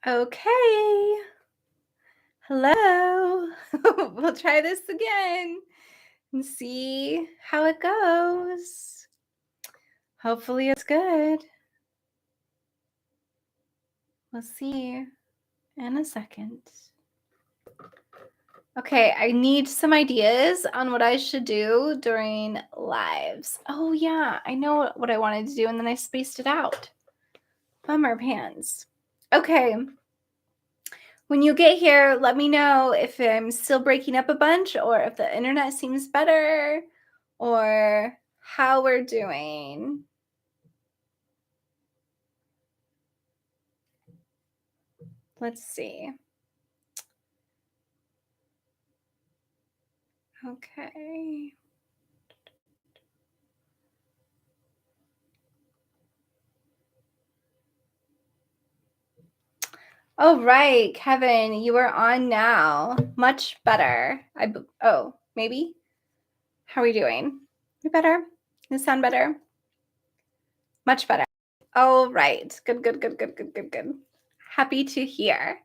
Okay. Hello. We'll try this again and see how it goes. Hopefully, it's good. We'll see in a second. Okay, I need some ideas on what I should do during lives. Oh, yeah, I know what I wanted to do, and then I spaced it out. Bummer pants. Okay. When you get here, let me know if I'm still breaking up a bunch or if the internet seems better or how we're doing. Let's see. Okay. Oh, right, Kevin, you are on now. Much better. Oh, maybe? How are we doing? You better? You sound better? Much better. Oh, right. Good. Happy to hear.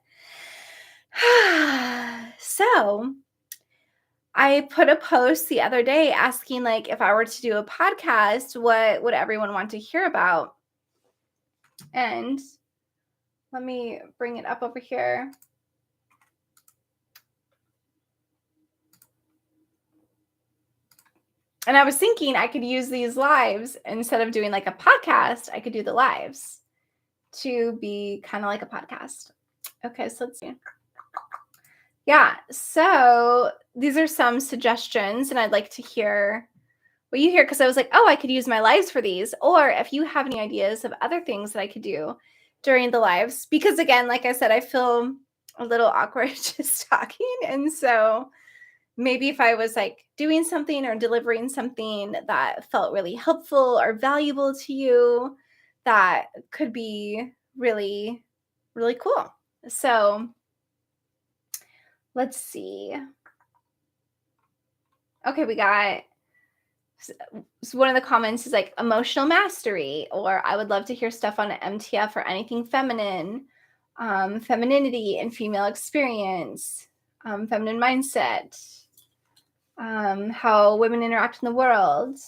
So, I put a post the other day asking like if I were to do a podcast, what would everyone want to hear about? And let me bring it up over here. And I was thinking I could use these lives instead of doing like a podcast, I could do the lives to be kind of like a podcast. Okay, so let's see. Yeah, so these are some suggestions, and I'd like to hear what you hear because I was like, oh, I could use my lives for these. Or if you have any ideas of other things that I could do during the lives, because again, like I said, I feel a little awkward just talking. And so maybe if I was like doing something or delivering something that felt really helpful or valuable to you, that could be really, really cool. So let's see. Okay, we got so one of the comments is like emotional mastery, or I would love to hear stuff on MTF or anything feminine, femininity and female experience, feminine mindset, how women interact in the world.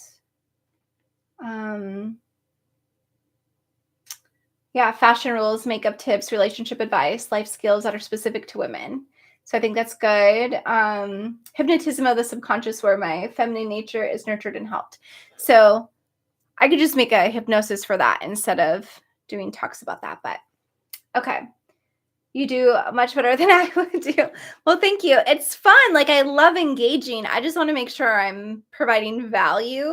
Yeah, fashion rules, makeup tips, relationship advice, life skills that are specific to women. So I think that's good. Hypnotism of the subconscious, where my feminine nature is nurtured and helped. So I could just make a hypnosis for that instead of doing talks about that. But okay, you do much better than I would do. Well, thank you. It's fun. Like, I love engaging. I just want to make sure I'm providing value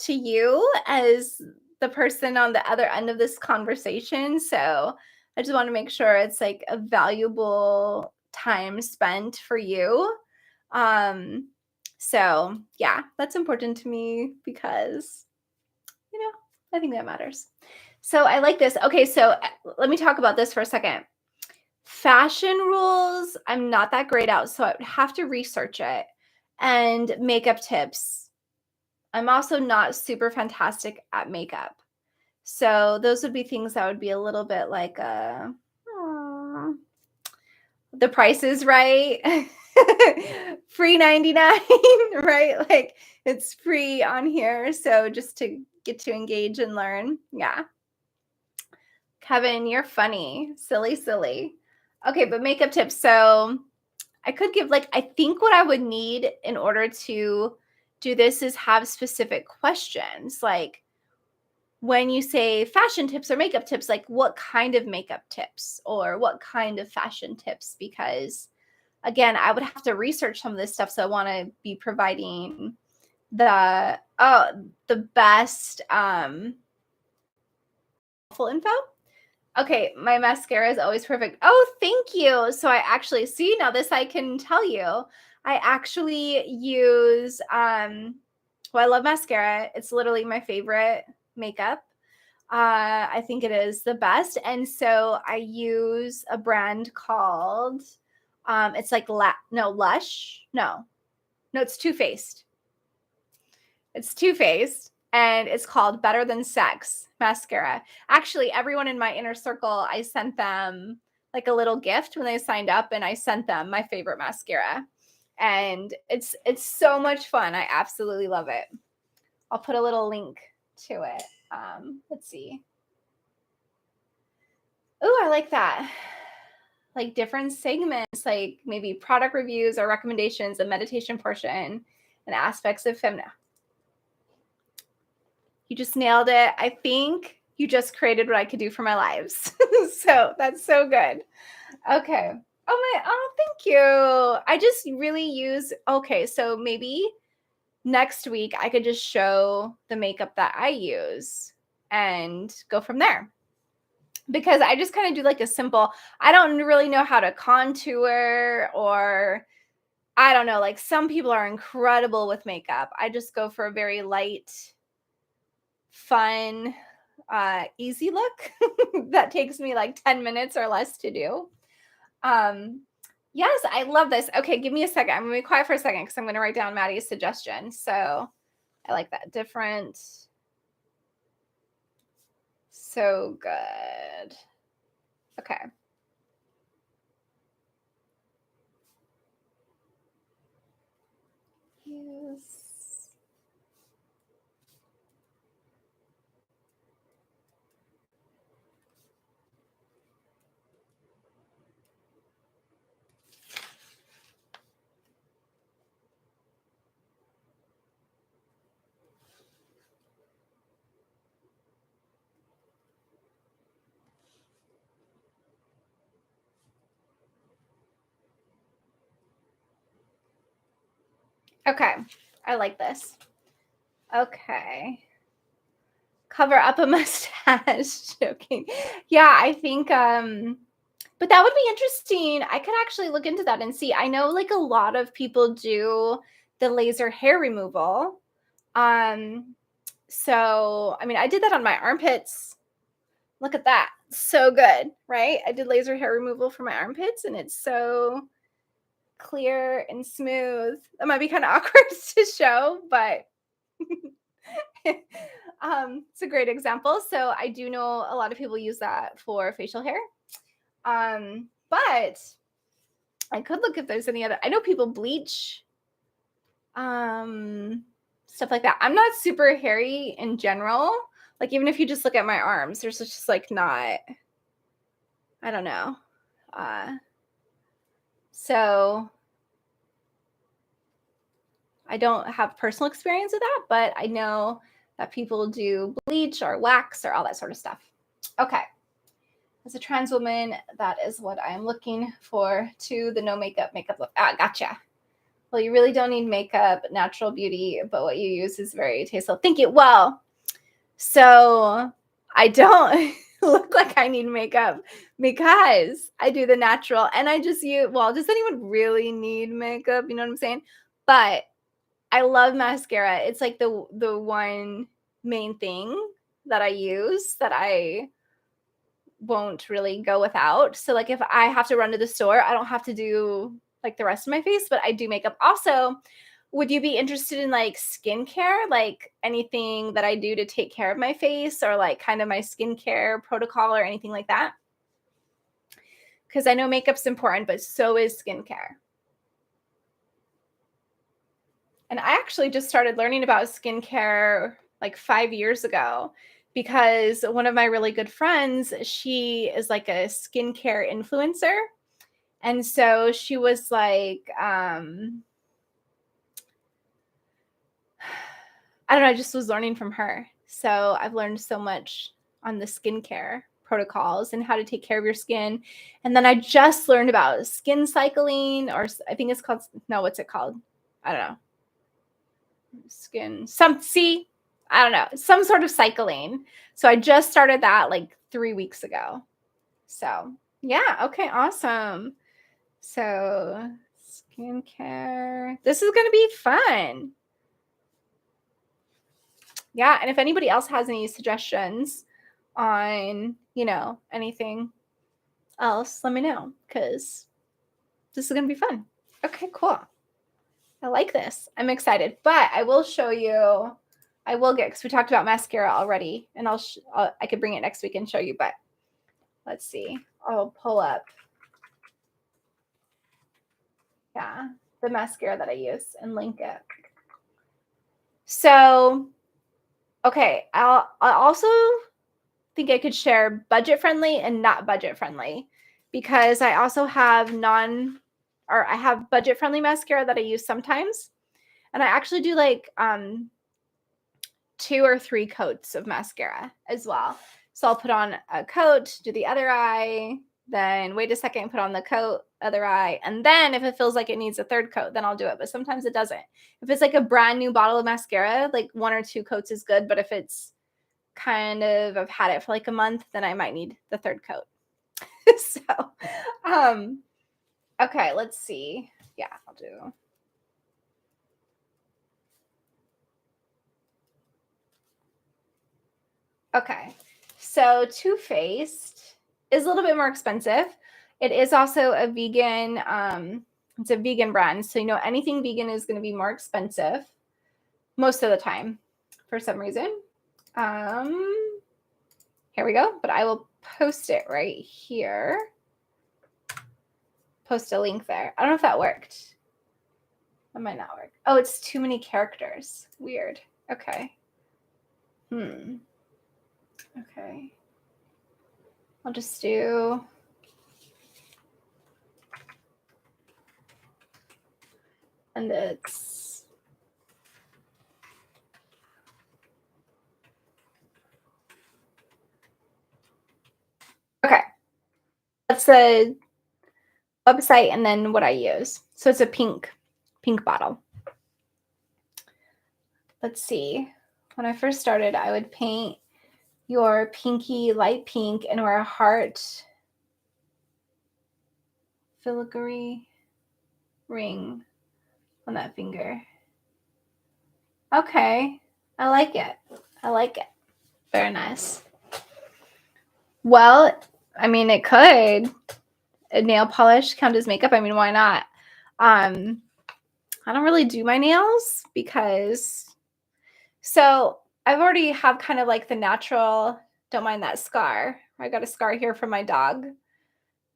to you as the person on the other end of this conversation. So I just want to make sure it's like a valuable time spent for you. So yeah, that's important to me because I think that matters. So I like this. Okay, so let me talk about this for a second. Fashion rules, I'm not that great at, so I would have to research it. And makeup tips, I'm also not super fantastic at makeup. So those would be things that would be a little bit like the price is right. Free 99, right? Like it's free on here. So just to get to engage and learn. Yeah. Kevin, you're funny. Silly. Okay, but makeup tips. So I could give I think what I would need in order to do this is have specific questions. Like when you say fashion tips or makeup tips, like what kind of makeup tips or what kind of fashion tips? Because again, I would have to research some of this stuff. So I want to be providing the best full info. Okay, my mascara is always perfect. Oh, thank you. So I actually see now this I can tell you. I actually use well, I love mascara. It's literally my favorite makeup. I think it is the best. And so I use a brand called it's like Lush. No, it's Too Faced. It's Too Faced, and it's called Better Than Sex mascara. Actually, everyone in my inner circle, I sent them like a little gift when they signed up, and I sent them my favorite mascara. And it's so much fun. I absolutely love it. I'll put a little link to it. Let's see. Oh, I like that. Like different segments, like maybe product reviews or recommendations, a meditation portion, and aspects of feminine. You just nailed it. I think you just created what I could do for my lives. So that's so good. Okay. Thank you. I just really use, okay, so maybe next week I could just show the makeup that I use and go from there. Because I just kind of do like a simple, I don't really know how to contour, or I don't know, like some people are incredible with makeup. I just go for a very light, fun, easy look that takes me like 10 minutes or less to do. Yes, I love this. Okay, give me a second. I'm gonna be quiet for a second because I'm gonna write down Maddie's suggestion. So I like that. Different. So good. Okay. Yes. Okay. I like this. Okay. Cover up a mustache. Joking. Yeah, I think but that would be interesting. I could actually look into that and see. I know like a lot of people do the laser hair removal. So I mean, I did that on my armpits. Look at that. So good, right? I did laser hair removal for my armpits, and it's so clear and smooth. That might be kind of awkward to show, but it's a great example. So I do know a lot of people use that for facial hair. But I could look if there's any other. I know people bleach, stuff like that. I'm not super hairy in general. Like even if you just look at my arms, there's just like not. I don't know. So I don't have personal experience with that, but I know that people do bleach or wax or all that sort of stuff. Okay. As a trans woman, that is what I'm looking for to the no makeup look. Gotcha. Well, you really don't need makeup, natural beauty, but what you use is very tasteful. Thank you. Well, so I don't look like I need makeup because I do the natural, and I just use, well, does anyone really need makeup? You know what I'm saying? But I love mascara. It's like the one main thing that I use that I won't really go without. So like if I have to run to the store, I don't have to do like the rest of my face, but I do makeup. Also, would you be interested in like skincare, like anything that I do to take care of my face, or like kind of my skincare protocol or anything like that? Because I know makeup's important, but so is skincare. And I actually just started learning about skincare like 5 years ago because one of my really good friends, she is like a skincare influencer. And so she was like, I don't know, I just was learning from her. So I've learned so much on the skincare protocols and how to take care of your skin. And then I just learned about skin cycling, or I think it's called, no, what's it called? I don't know. I don't know, some sort of cycling. So I just started that like 3 weeks ago. So yeah, okay, awesome. So skincare, this is gonna be fun. Yeah, and if anybody else has any suggestions on, anything else, let me know, because this is gonna be fun. Okay, cool. I like this. I'm excited, but I will show you. I will get, because we talked about mascara already, and I could bring it next week and show you, but let's see. I'll pull up Yeah, the mascara that I use and link it. So, okay, I also think I could share budget friendly and not budget friendly, because I also have I have budget friendly mascara that I use sometimes. And I actually do like 2 or 3 coats of mascara as well. So I'll put on a coat, do the other eye, then wait a second, put on the coat, other eye, and then if it feels like it needs a third coat, then I'll do it. But sometimes it doesn't. If it's like a brand new bottle of mascara, like 1 or 2 coats is good. But if it's I've had it for like a month, then I might need the third coat. So, okay, let's see. Yeah, I'll do. Okay, so Too Faced is a little bit more expensive. It is also a vegan, it's a vegan brand. So, anything vegan is going to be more expensive most of the time for some reason. Here we go. But I will post it right here. Post a link there. I don't know if that worked. That might not work. Oh, it's too many characters. Weird. Okay. Okay. I'll just do. And it's. Okay. That's the website and then what I use. So it's a pink bottle. Let's see. When I first started, I would paint your pinky light pink and wear a heart filigree ring on that finger. Okay. I like it. Very nice. Well, I mean, it could. A nail polish count as makeup? I mean, why not? I don't really do my nails because I've already have kind of like the natural, don't mind that scar. I got a scar here from my dog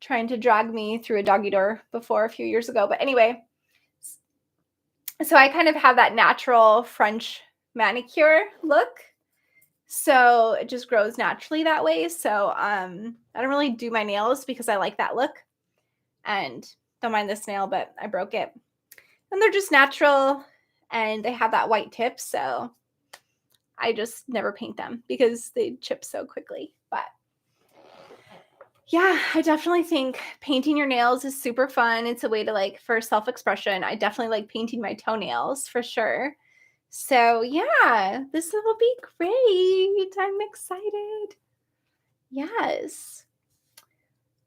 trying to drag me through a doggy door before a few years ago. But anyway, so I kind of have that natural French manicure look. So it just grows naturally that way. So I don't really do my nails because I like that look. And don't mind this nail, but I broke it. And they're just natural and they have that white tip. So I just never paint them because they chip so quickly. But yeah, I definitely think painting your nails is super fun. It's a way to for self-expression. I definitely like painting my toenails for sure. So yeah, this will be great. I'm excited. Yes.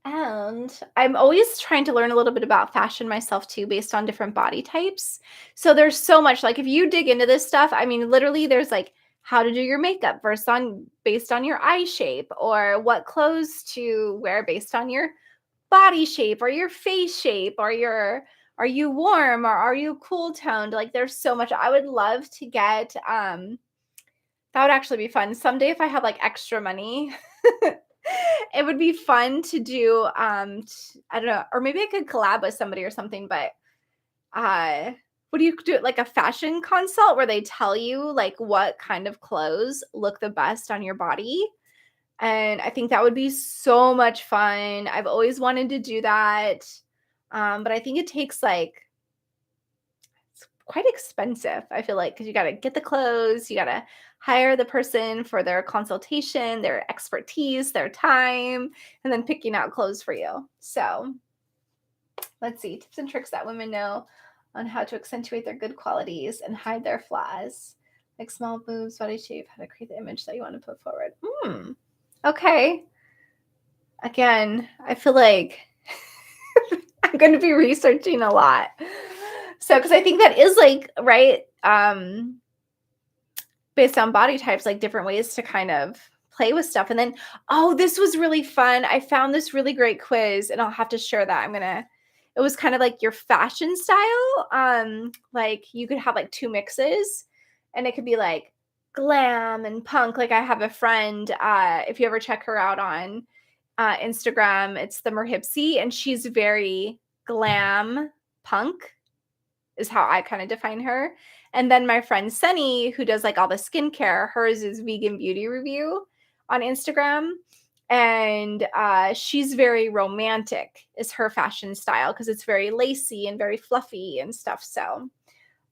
And I'm always trying to learn a little bit about fashion myself too, based on different body types. So there's so much, if you dig into this stuff, I mean, literally there's how to do your makeup based on your eye shape, or what clothes to wear based on your body shape or your face shape, or are you warm or are you cool toned? There's so much. I would love to get that would actually be fun. Someday if I have extra money, it would be fun to do I don't know, or maybe I could collab with somebody or something, but what do you do, a fashion consult where they tell you what kind of clothes look the best on your body? And I think that would be so much fun. I've always wanted to do that. But I think it takes it's quite expensive, I feel because you got to get the clothes, you got to hire the person for their consultation, their expertise, their time, and then picking out clothes for you. So let's see, tips and tricks that women know on how to accentuate their good qualities and hide their flaws, like small boobs, body shape, how to create the image that you want to put forward. Okay. Again, I feel I'm going to be researching a lot. So, because I think that is right, based on body types, different ways to kind of play with stuff. And then, this was really fun. I found this really great quiz and I'll have to share that. It was kind of your fashion style. You could have 2 mixes and it could be glam and punk. I have a friend, if you ever check her out on Instagram, it's the Merhipsy, and she's very glam punk is how I kind of define her. And then my friend Sunny, who does like all the skincare, hers is vegan beauty review on Instagram. And she's very romantic is her fashion style because it's very lacy and very fluffy and stuff. So,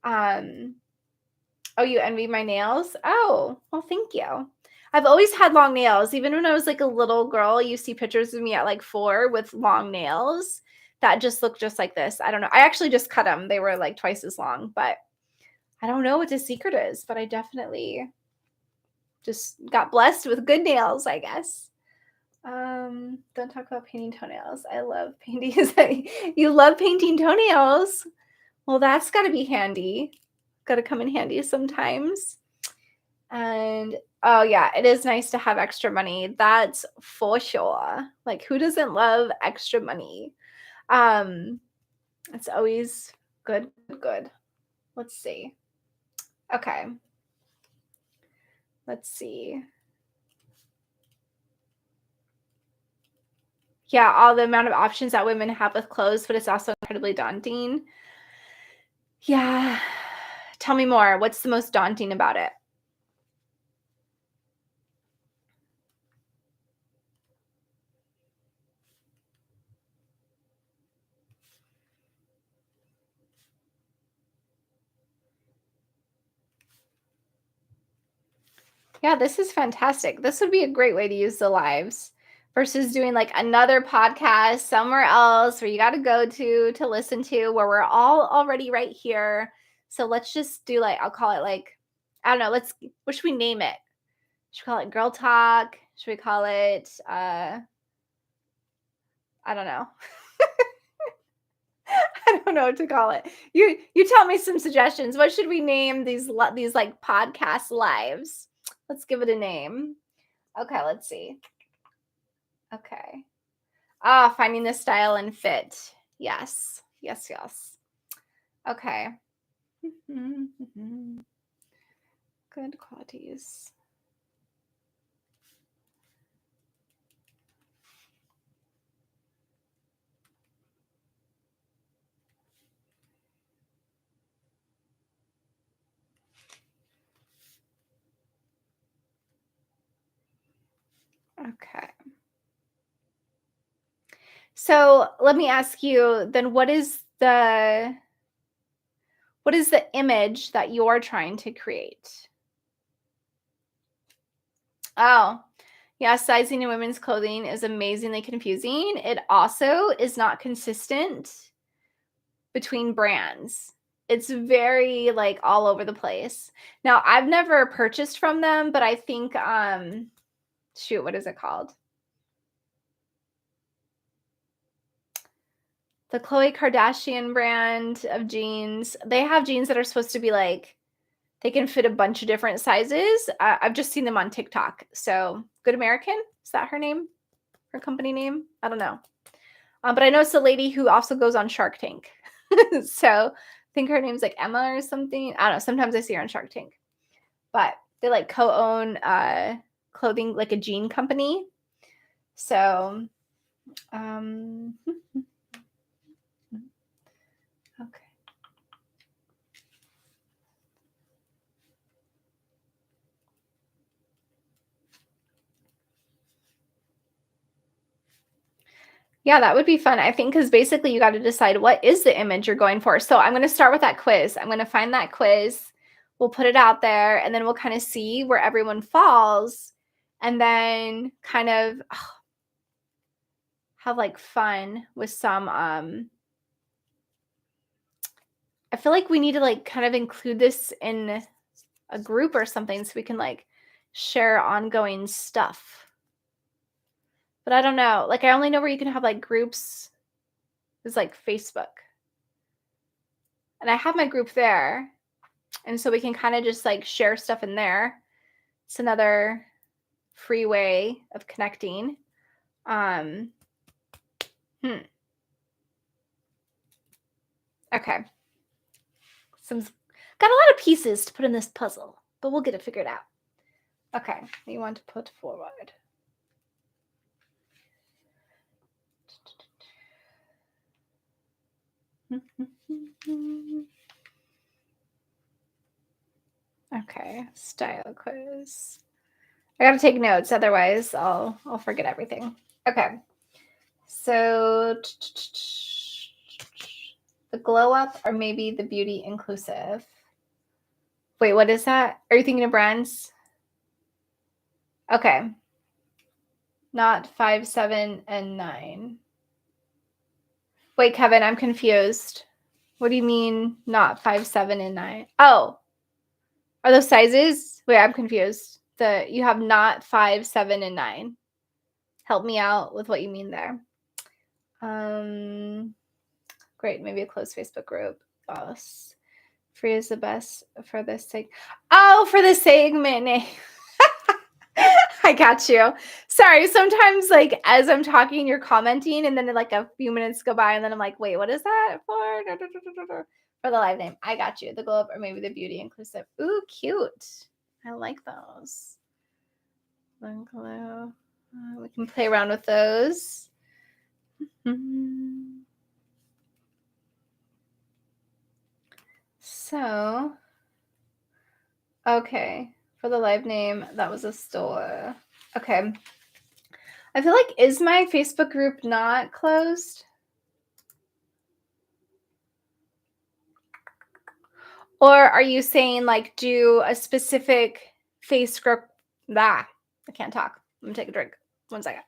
oh, you envy my nails? Oh, well, thank you. I've always had long nails. Even when I was like a little girl, you see pictures of me at like 4 with long nails that just look just like this. I don't know. I actually just cut them. They were like twice as long, but I don't know what the secret is, but I definitely just got blessed with good nails, I guess. Don't talk about painting toenails. I love painting. You love painting toenails. Well, that's got to be handy. Got to come in handy sometimes. And oh yeah, it is nice to have extra money. That's for sure. Like who doesn't love extra money? It's always good. Let's see. Okay. Let's see. Yeah, all the amount of options that women have with clothes, but it's also incredibly daunting. Yeah. Tell me more. What's the most daunting about it? Yeah, this is fantastic. This would be a great way to use the lives versus doing like another podcast somewhere else where you got to go to listen to where we're all already right here. So let's just do like, I'll call it like, I don't know, what should we name it? Should we call it Girl Talk? Should we call it, I don't know. I don't know what to call it. You tell me some suggestions. What should we name these like podcast lives? Let's give it a name. Okay, let's see. Okay. Finding the style and fit. Yes. Okay. Good qualities. Okay. So let me ask you then what is the image that you're trying to create? Oh, yeah, sizing in women's clothing is amazingly confusing. It also is not consistent between brands. It's very like all over the place. Now, I've never purchased from them, but I think shoot, what is it called? The Khloe Kardashian brand of jeans. They have jeans that are supposed to be like they can fit a bunch of different sizes. I've just seen them on TikTok. So, Good American, is that her name? Her company name? I don't know. But I know it's a lady who also goes on Shark Tank. So, I think her name's like Emma or something. I don't know. Sometimes I see her on Shark Tank. But they like co-own clothing, like a jean company. So, okay. Yeah, that would be fun. I think because basically you got to decide what is the image you're going for. So I'm going to start with that quiz. I'm going to find that quiz. We'll put it out there and then we'll kind of see where everyone falls and then kind of have like fun with some I feel like we need to like kind of include this in a group or something so we can like share ongoing stuff. But I don't know. Like I only know where you can have like groups is like Facebook. And I have my group there. And so we can kind of just like share stuff in there. It's another free way of connecting. Okay. Got a lot of pieces to put in this puzzle, but we'll get it figured out. Okay, you want to put forward. Okay, style quiz. I gotta take notes, otherwise I'll forget everything. Okay, so the glow up or maybe the beauty inclusive. Wait, what is that? Are you thinking of brands? Okay, not 5, 7, and 9. Wait, Kevin, I'm confused. What do you mean not 5, 7, and 9? Oh, are those sizes? Wait, I'm confused. You have not 5, 7, and 9. Help me out with what you mean there. Great, maybe a closed Facebook group. Boss. Free is the best for this sake. Oh, for the segment name. I got you. Sorry, sometimes like as I'm talking, you're commenting, and then like a few minutes go by, and then I'm like, wait, what is that for? For the live name. I got you. The globe or maybe the beauty inclusive. Ooh, cute. I like those. We can play around with those. So, okay. For the live name, that was a store. Okay. I feel like, is my Facebook group not closed? Or are you saying like do a specific Facebook? I can't talk. I'm gonna take a drink. 1 second.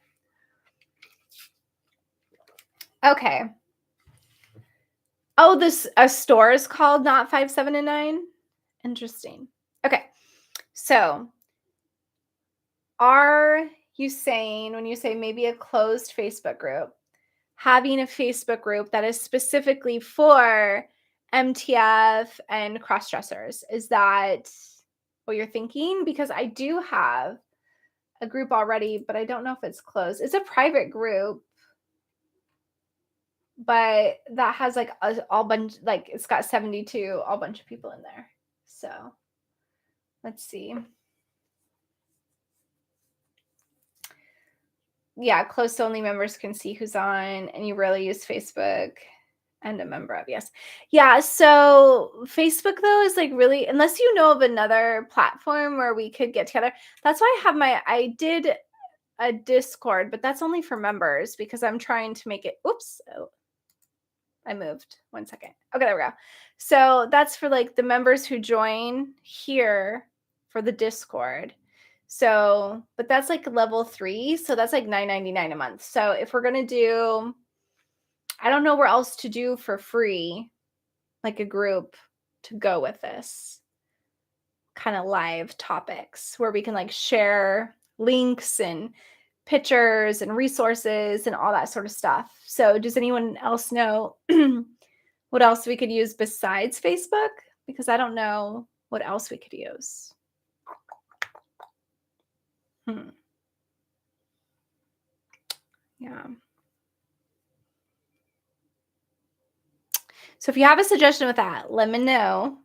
Okay. Oh, a store is called not 5, 7, and 9? Interesting. Okay. So are you saying, when you say maybe a closed Facebook group, having a Facebook group that is specifically for MTF and cross-dressers, is that what you're thinking? Because I do have a group already, but I don't know if it's closed. It's a private group, but that has like all bunch, like it's got 72, all bunch of people in there. So let's see. Yeah, close to only members can see who's on, and you rarely use Facebook. And a member of, yes. Yeah, so Facebook though is like really, unless you know of another platform where we could get together. That's why I did a Discord, but that's only for members because I'm trying to make it, oops, oh, I moved 1 second. Okay, there we go. So that's for like the members who join here for the Discord. So, but that's like level 3. So that's like $9.99 a month. So if we're going to do, I don't know where else to do for free, like a group to go with this kind of live topics where we can like share links and pictures and resources and all that sort of stuff. So does anyone else know what else we could use besides Facebook? Because I don't know what else we could use. Yeah. So if you have a suggestion with that, let me know.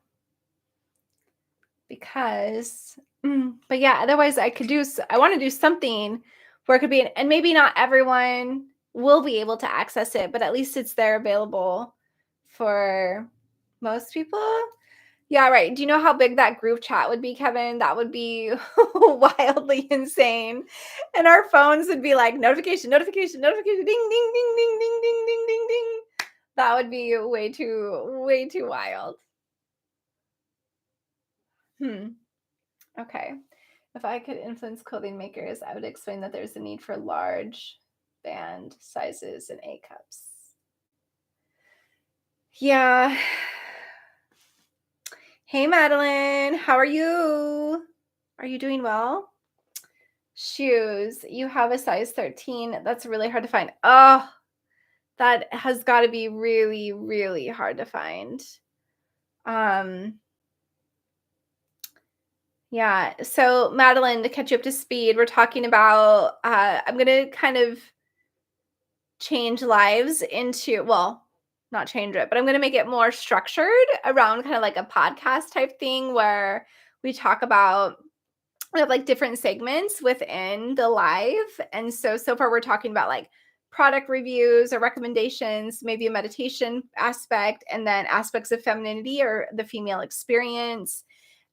Because, but yeah, otherwise I want to do something where it could be, and maybe not everyone will be able to access it, but at least it's there available for most people. Yeah, right. Do you know how big that group chat would be, Kevin? That would be wildly insane. And our phones would be like notification, notification, notification, ding, ding, ding, ding, ding, ding, ding, ding, ding. That would be way too wild. Okay. If I could influence clothing makers, I would explain that there's a need for large band sizes and A cups. Yeah. Hey, Madeline. How are you? Are you doing well? Shoes. You have a size 13. That's really hard to find. Oh, that has got to be really, really hard to find. Yeah. So, Madeline, to catch you up to speed, we're talking about, I'm going to kind of change lives into, well, not change it, but I'm going to make it more structured around kind of like a podcast type thing where we talk about, we have like different segments within the live. And so far we're talking about like product reviews or recommendations, maybe a meditation aspect, and then aspects of femininity or the female experience.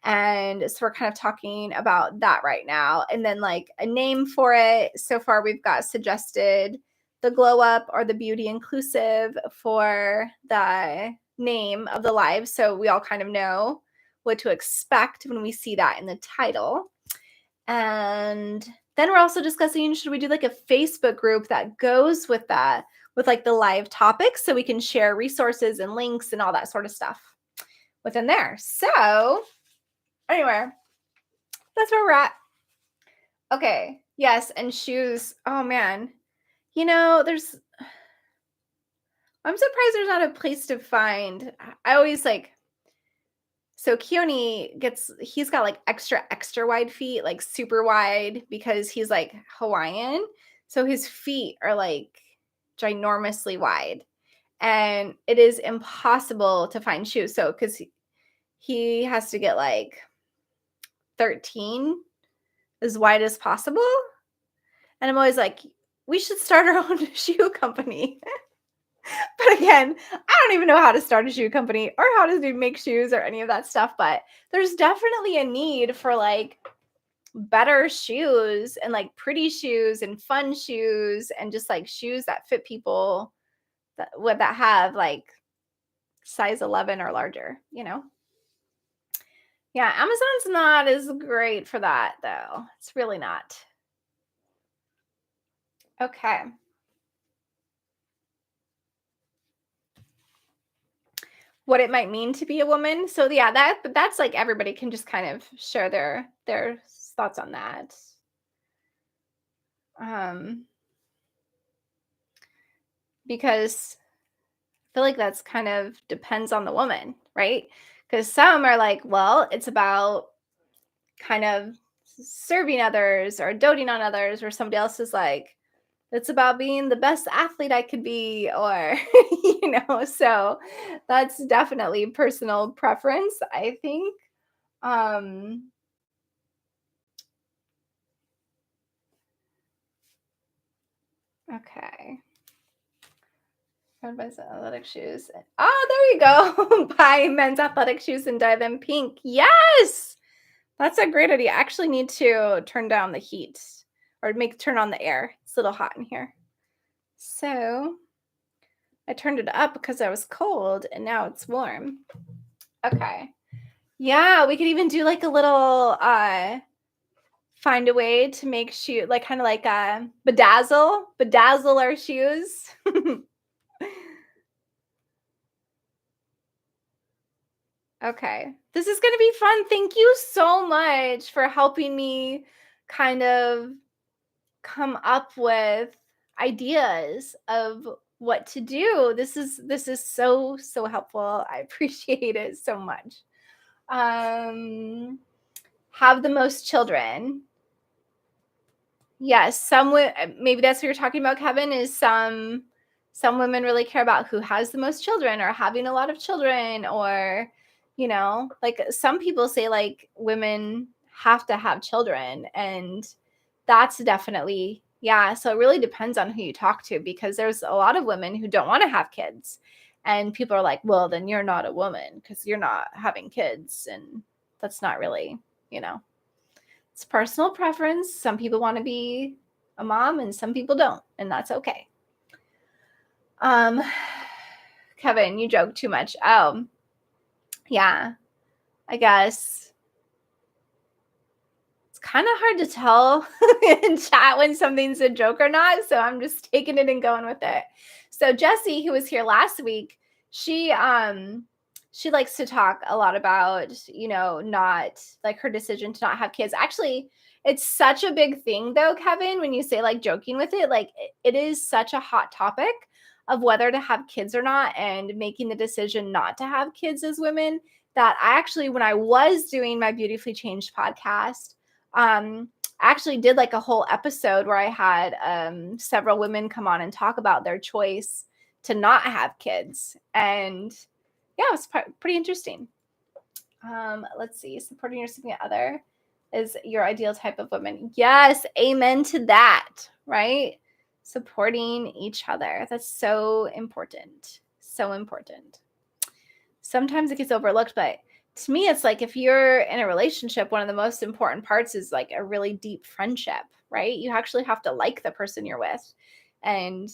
And so we're kind of talking about that right now. And then like a name for it. So far, we've got suggested the glow up or the beauty inclusive for the name of the live. So we all kind of know what to expect when we see that in the title. And then we're also discussing, should we do like a Facebook group that goes with that, with like the live topics, so we can share resources and links and all that sort of stuff within there. So anyway, that's where we're at. Okay. Yes. And shoes. Oh man. I'm surprised there's not a place to find. I always like, so Keone he's got like extra wide feet, like super wide, because he's like Hawaiian. So his feet are like ginormously wide. And it is impossible to find shoes. So, because he has to get like 13 as wide as possible. And I'm always like, we should start our own shoe company. But again, I don't even know how to start a shoe company or how to make shoes or any of that stuff. But there's definitely a need for like better shoes and like pretty shoes and fun shoes and just like shoes that fit people that have like size 11 or larger, Yeah, Amazon's not as great for that though. It's really not. Okay. What it might mean to be a woman. So yeah, that's like everybody can just kind of share their thoughts on that. Because I feel like that's kind of depends on the woman, right? Because some are like, well, it's about kind of serving others or doting on others, or somebody else is like, it's about being the best athlete I could be, or, so that's definitely personal preference, I think. Okay. Buy athletic shoes. Oh, there you go. Buy men's athletic shoes and dye them pink. Yes. That's a great idea. I actually need to turn down the heat or turn on the air. It's a little hot in here. So I turned it up because I was cold and now it's warm. Okay. Yeah, we could even do like a little find a way to make shoe like kind of like bedazzle our shoes. Okay. This is going to be fun. Thank you so much for helping me kind of come up with ideas of what to do. This is so helpful. I appreciate it so much. Have the most children. Yes, maybe that's what you're talking about, Kevin, is some women really care about who has the most children or having a lot of children, or like some people say like women have to have children, and that's definitely, yeah. So it really depends on who you talk to, because there's a lot of women who don't want to have kids, and people are like, well, then you're not a woman because you're not having kids, and that's not really, it's personal preference. Some people want to be a mom and some people don't, and that's okay. Kevin, you joke too much. Oh, yeah, I guess it's kind of hard to tell in chat when something's a joke or not. So I'm just taking it and going with it. So Jessie, who was here last week, she likes to talk a lot about, not like her decision to not have kids. Actually, it's such a big thing though, Kevin, when you say like joking with it, like it is such a hot topic of whether to have kids or not, and making the decision not to have kids as women, that I actually, when I was doing my Beautifully Changed podcast, I actually did like a whole episode where I had several women come on and talk about their choice to not have kids. And yeah, it was pretty interesting. Let's see. Supporting your significant other is your ideal type of woman. Yes, amen to that, right? Supporting each other. That's so important. So important. Sometimes it gets overlooked, but to me, it's like if you're in a relationship, one of the most important parts is like a really deep friendship, right? You actually have to like the person you're with and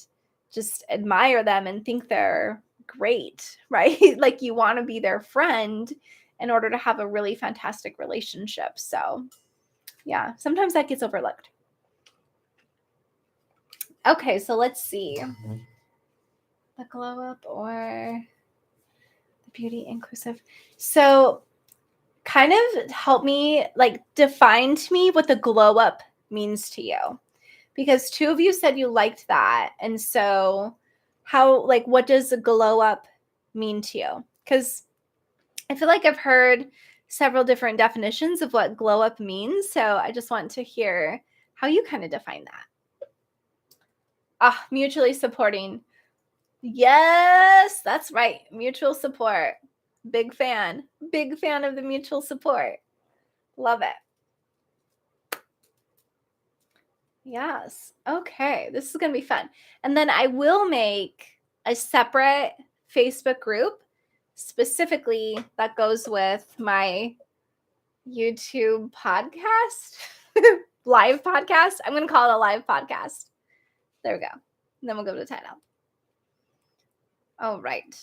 just admire them and think they're great, right? Like you want to be their friend in order to have a really fantastic relationship. So, yeah, sometimes that gets overlooked. Okay, so let's see. The glow up or the beauty inclusive. So, kind of help me, like, define to me what the glow up means to you. Because two of you said you liked that. And so, how, like, what does the glow up mean to you? Because I feel like I've heard several different definitions of what glow up means. So, I just want to hear how you kind of define that. Ah, mutually supporting. Yes, that's right. Mutual support. Big fan. Big fan of the mutual support. Love it. Yes. Okay. This is going to be fun. And then I will make a separate Facebook group specifically that goes with my YouTube podcast, live podcast. I'm going to call it a live podcast. There we go. And then we'll go to the title. All right.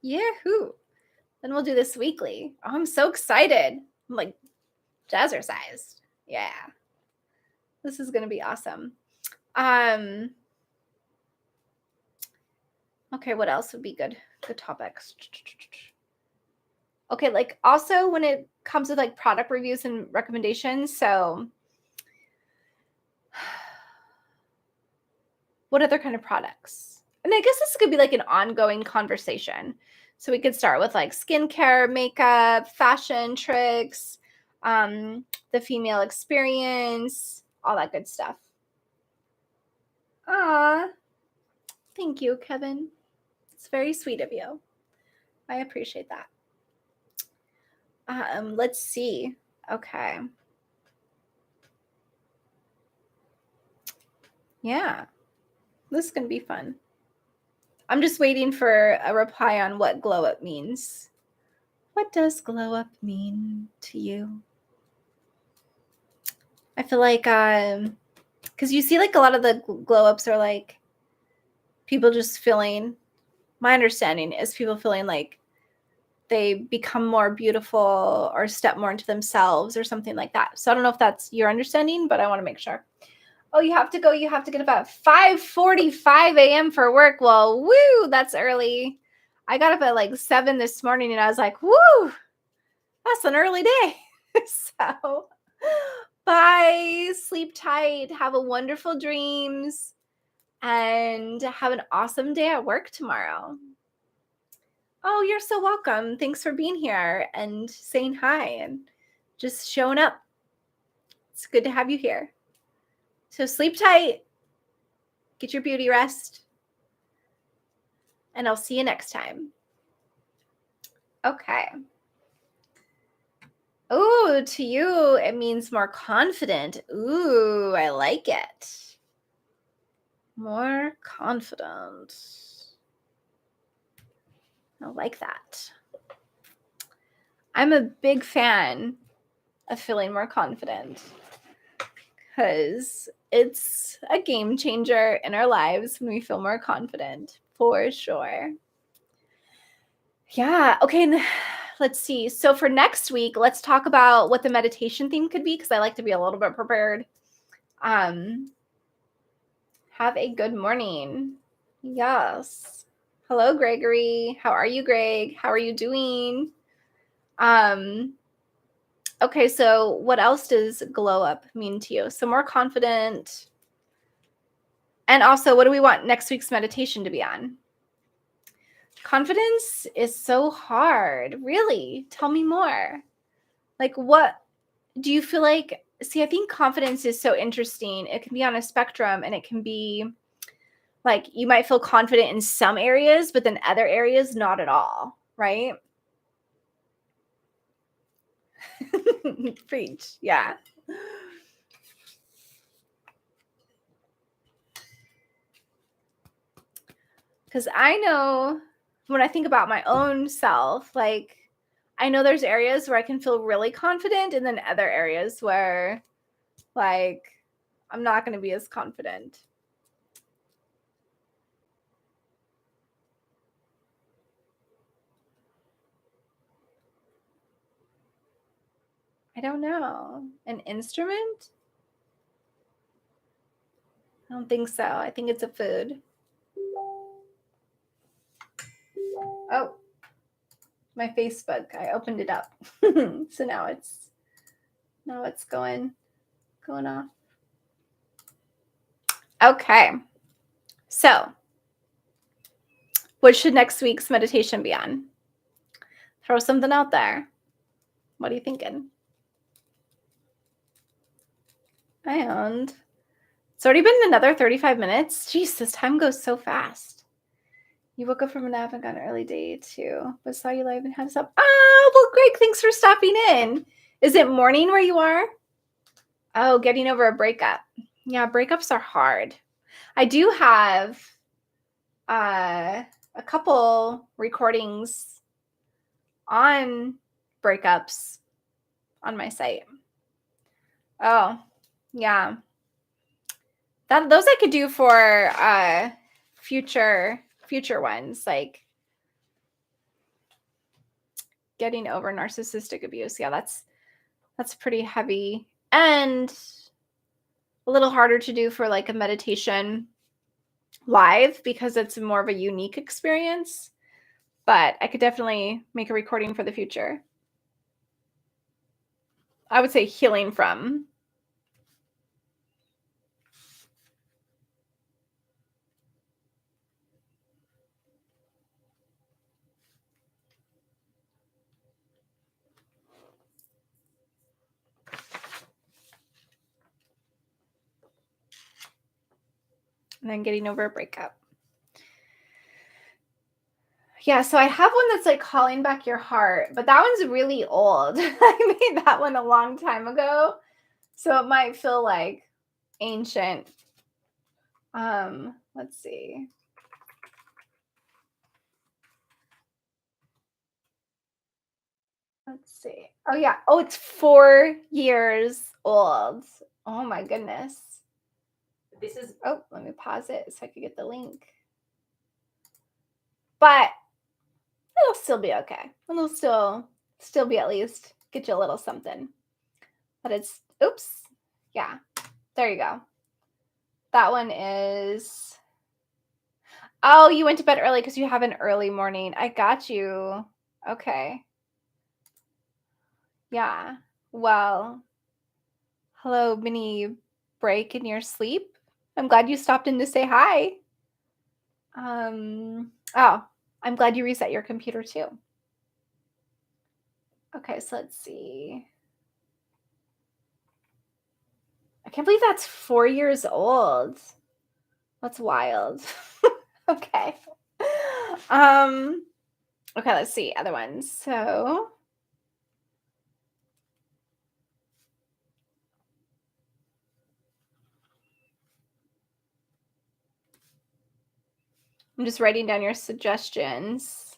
Yahoo. Then we'll do this weekly. Oh, I'm so excited. I'm like jazzercised. Yeah. This is going to be awesome. Okay, what else would be good? Good topics. Okay, like also when it comes with like product reviews and recommendations. So what other kind of products? And I guess this could be like an ongoing conversation. So we could start with like skincare, makeup, fashion tricks, the female experience, all that good stuff. Thank you, Kevin. It's very sweet of you. I appreciate that. Let's see. Okay. Yeah. This is going to be fun. I'm just waiting for a reply on what glow up means. What does glow up mean to you? I feel like, because you see like a lot of the glow ups are like people just feeling, my understanding is people feeling like they become more beautiful or step more into themselves or something like that. So I don't know if that's your understanding, but I want to make sure. Oh, you have to go. You have to get up at 5:45 a.m. for work. Well, woo, that's early. I got up at like 7 this morning and I was like, woo, that's an early day. So bye. Sleep tight. Have a wonderful dreams and have an awesome day at work tomorrow. Oh, you're so welcome. Thanks for being here and saying hi and just showing up. It's good to have you here. So sleep tight. Get your beauty rest. And I'll see you next time. Okay. Oh, to you, it means more confident. Ooh, I like it. More confident. I like that. I'm a big fan of feeling more confident because it's a game changer in our lives when we feel more confident, for sure. Yeah. Okay. Let's see. So for next week, let's talk about what the meditation theme could be because I like to be a little bit prepared. Have a good morning. Yes. Hello, Gregory. How are you, Greg? How are you doing? Okay, so what else does glow up mean to you? So more confident. And also, what do we want next week's meditation to be on? Confidence is so hard. Really? Tell me more. Like, what do you feel like? See, I think confidence is so interesting. It can be on a spectrum and it can be like you might feel confident in some areas, but then other areas, not at all, right? Preach. Yeah. Because I know when I think about my own self, like, I know there's areas where I can feel really confident, and then other areas where, like, I'm not going to be as confident. I don't know. An instrument? I don't think so. I think it's a food. Oh, my Facebook. I opened it up. So now it's going off. Okay. So, what should next week's meditation be on? Throw something out there. What are you thinking? And it's already been another 35 minutes. Jeez, this time goes so fast. You woke up from a nap and got an early day too, but saw you live and had to stop. Oh, well, Greg, thanks for stopping in. Is it morning where you are? Oh, getting over a breakup. Yeah, breakups are hard. I do have a couple recordings on breakups on my site. Oh, yeah. Those I could do for future ones, like getting over narcissistic abuse. Yeah, that's pretty heavy and a little harder to do for like a meditation live because it's more of a unique experience. But I could definitely make a recording for the future. I would say healing from. And then getting over a breakup. Yeah, so I have one that's like calling back your heart, but that one's really old. I made that one a long time ago. So it might feel like ancient. Let's see. Let's see. Oh yeah. Oh, it's 4 years old. Oh my goodness. This is, oh, let me pause it so I can get the link. But it'll still be okay. It'll still be at least get you a little something. But it's, oops. Yeah. There you go. That one is, oh, you went to bed early because you have an early morning. I got you. Okay. Yeah. Well, hello, mini break in your sleep. I'm glad you stopped in to say hi. Oh, I'm glad you reset your computer too. Okay, so let's see. I can't believe that's 4 years old. That's wild. Okay. Okay, let's see other ones. So I'm just writing down your suggestions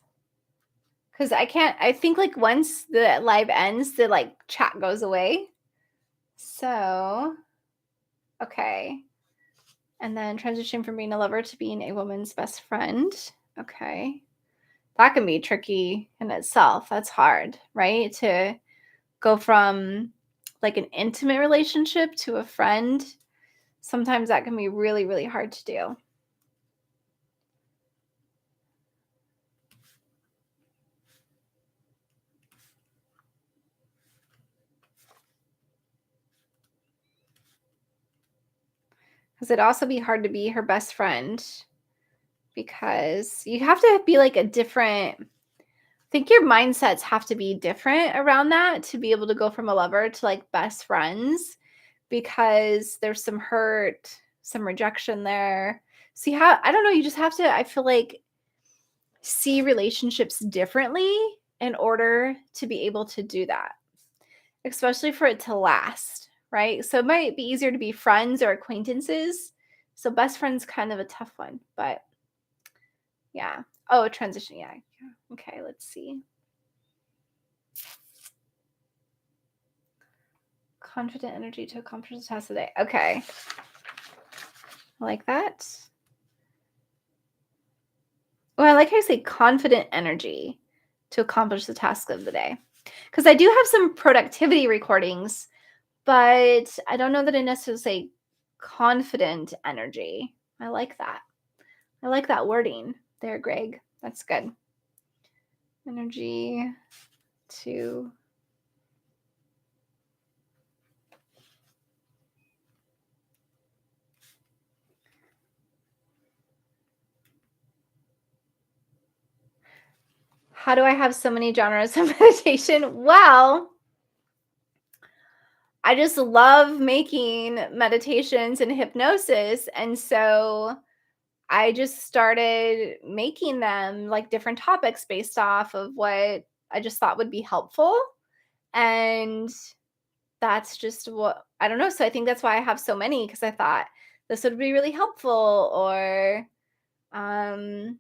because I think like once the live ends, the like chat goes away. So, okay. And then transition from being a lover to being a woman's best friend. Okay. That can be tricky in itself. That's hard, right? To go from like an intimate relationship to a friend. Sometimes that can be really, really hard to do. Because it'd also be hard to be her best friend because you have to be like a different, I think your mindsets have to be different around that to be able to go from a lover to like best friends because there's some hurt, some rejection there. See how, I don't know, you just have to, I feel like, see relationships differently in order to be able to do that, especially for it to last, right? So it might be easier to be friends or acquaintances. So best friends kind of a tough one, but Yeah. Oh, transition. Yeah. Yeah. Okay, let's see. Confident energy to accomplish the task today. Okay. I like that. Well, I like how you say confident energy to accomplish the task of the day. Because I do have some productivity recordings, but I don't know that I necessarily say confident energy. I like that. I like that wording there, Greg. That's good. Energy to. How do I have so many genres of meditation? Well, I just love making meditations and hypnosis. And so I just started making them like different topics based off of what I just thought would be helpful. And that's just what I don't know. So I think that's why I have so many because I thought this would be really helpful. Or um,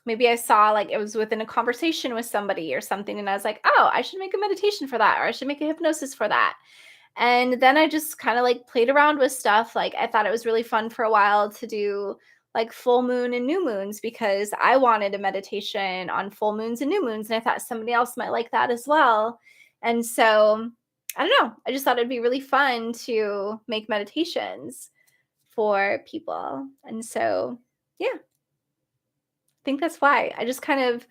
maybe I saw like it was within a conversation with somebody or something. And I was like, oh, I should make a meditation for that. Or I should make a hypnosis for that. And then I just kind of like played around with stuff. Like I thought it was really fun for a while to do like full moon and new moons because I wanted a meditation on full moons and new moons. And I thought somebody else might like that as well. And so I don't know. I just thought it'd be really fun to make meditations for people. And so, yeah, I think that's why I just kind of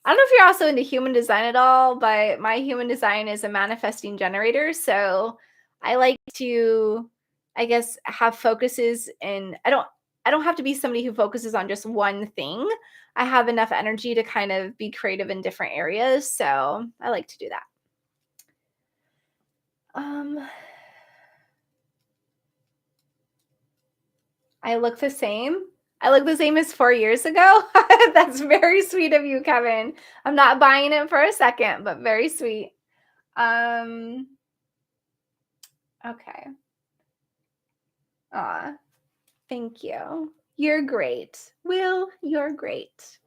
I don't know if you're also into human design at all, but my human design is a manifesting generator. So I like to, I guess, have focuses and I don't have to be somebody who focuses on just one thing. I have enough energy to kind of be creative in different areas. So I like to do that. Um, I look the same. I look the same as 4 years ago. That's very sweet of you, Kevin. I'm not buying it for a second, but very sweet. Um, okay. Aw, thank you. You're great. Will, you're great.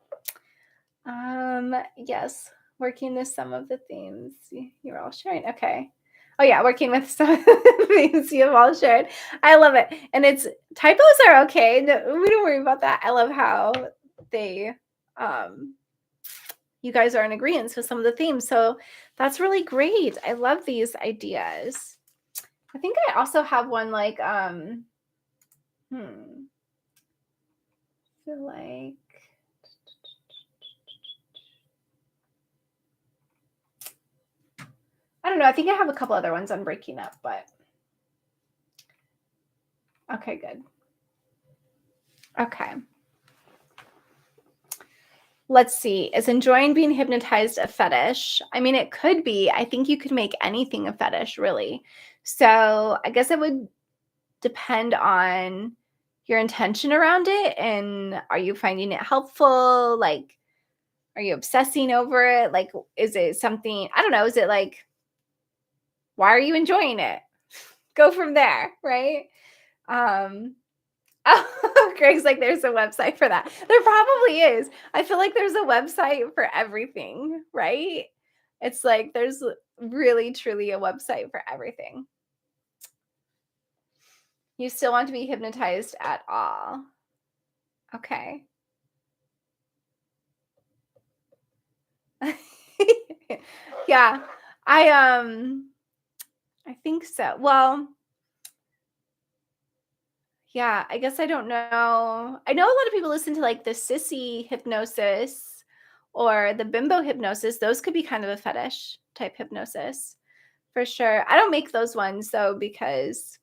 Yes, working with some of the themes you're all sharing. Okay. Oh yeah, working with some of the themes you've all shared. I love it. And it's typos are okay. No, we don't worry about that. I love how they you guys are in agreement with some of the themes. So that's really great. I love these ideas. I think I also have one like feel like I don't know. I think I have a couple other ones on breaking up, but okay, good. Okay. Let's see. Is enjoying being hypnotized a fetish? I mean, it could be. I think you could make anything a fetish, really. So I guess it would depend on your intention around it. And are you finding it helpful? Like, are you obsessing over it? Like, is it something, I don't know, is it like, why are you enjoying it? Go from there, right? Um, oh, Greg's like, there's a website for that. There probably is. I feel like there's a website for everything, right? It's like there's really, truly a website for everything. You still want to be hypnotized at all. Okay. Yeah. I think so. Well, yeah, I guess I don't know. I know a lot of people listen to like the sissy hypnosis or the bimbo hypnosis. Those could be kind of a fetish type hypnosis for sure. I don't make those ones though, because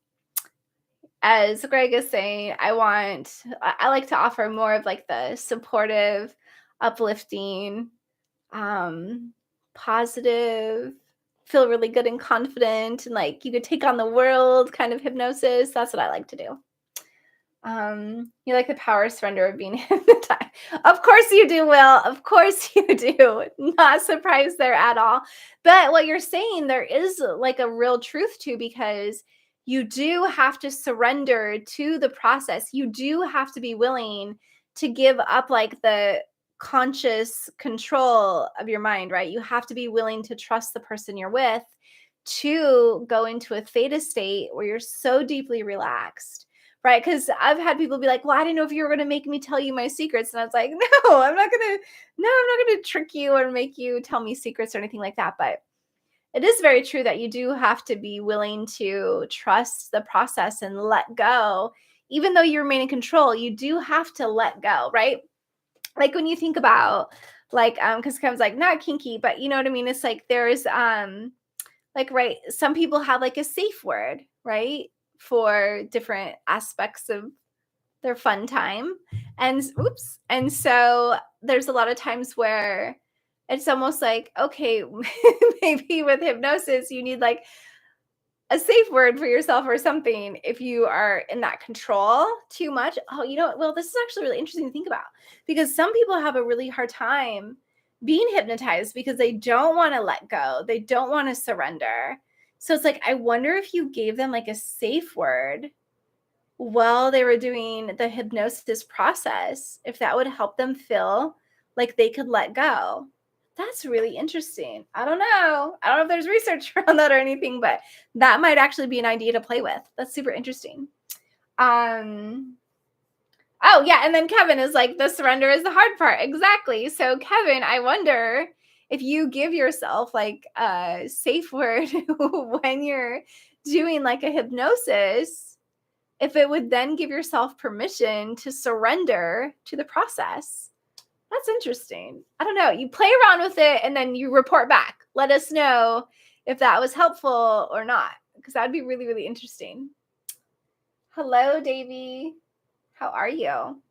as Greg is saying, I like to offer more of like the supportive, uplifting, um, positive, feel really good and confident, and like you could take on the world kind of hypnosis. That's what I like to do. You like the power surrender of being hypnotized. Of course you do, Will. Of course you do. Not surprised there at all. But what you're saying, there is like a real truth to, because you do have to surrender to the process. You do have to be willing to give up like the conscious control of your mind, right? You have to be willing to trust the person you're with to go into a theta state where you're so deeply relaxed, right? Because I've had people be like, well, I didn't know if you were going to make me tell you my secrets. And I was like, no, I'm not going to, no, I'm not going to trick you or make you tell me secrets or anything like that. But it is very true that you do have to be willing to trust the process and let go. Even though you remain in control, you do have to let go, right? Like when you think about like, because Kevin's like, not kinky, but you know what I mean? It's like there's like, right, some people have like a safe word, right? For different aspects of their fun time. And oops. And so there's a lot of times where it's almost like, okay, maybe with hypnosis, you need like a safe word for yourself or something if you are in that control too much. Oh, you know, well, this is actually really interesting to think about because some people have a really hard time being hypnotized because they don't want to let go. They don't want to surrender. So it's like, I wonder if you gave them like a safe word while they were doing the hypnosis process, if that would help them feel like they could let go. That's really interesting. I don't know. I don't know if there's research around that or anything, but that might actually be an idea to play with. That's super interesting. Oh, yeah. And then Kevin is like, the surrender is the hard part. Exactly. So, Kevin, I wonder if you give yourself like a safe word when you're doing like a hypnosis, if it would then give yourself permission to surrender to the process. That's interesting. I don't know. You play around with it and then you report back. Let us know if that was helpful or not, because that'd be really, really interesting. Hello, Davy. How are you?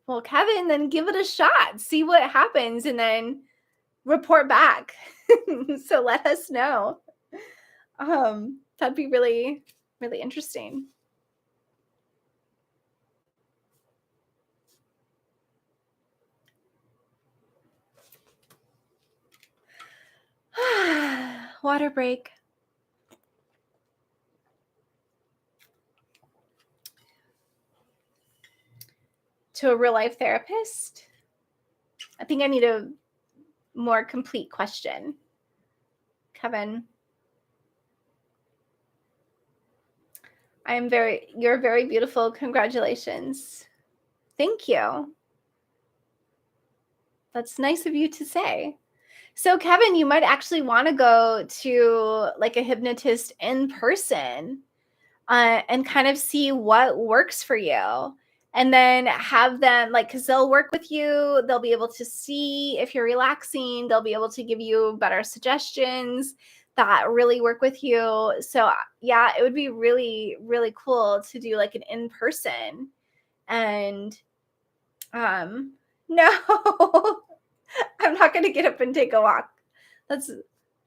Well, Kevin, then give it a shot. See what happens and then report back. So let us know. That'd be really, really interesting. Water break. To a real life therapist? I think I need a more complete question. Kevin, you're very beautiful. Congratulations. Thank you. That's nice of you to say. So, Kevin, you might actually want to go to like a hypnotist in person and kind of see what works for you. And then have them like, because they'll work with you. They'll be able to see if you're relaxing. They'll be able to give you better suggestions that really work with you. So, yeah, it would be really, really cool to do like an in person. And no, I'm not going to get up and take a walk. That's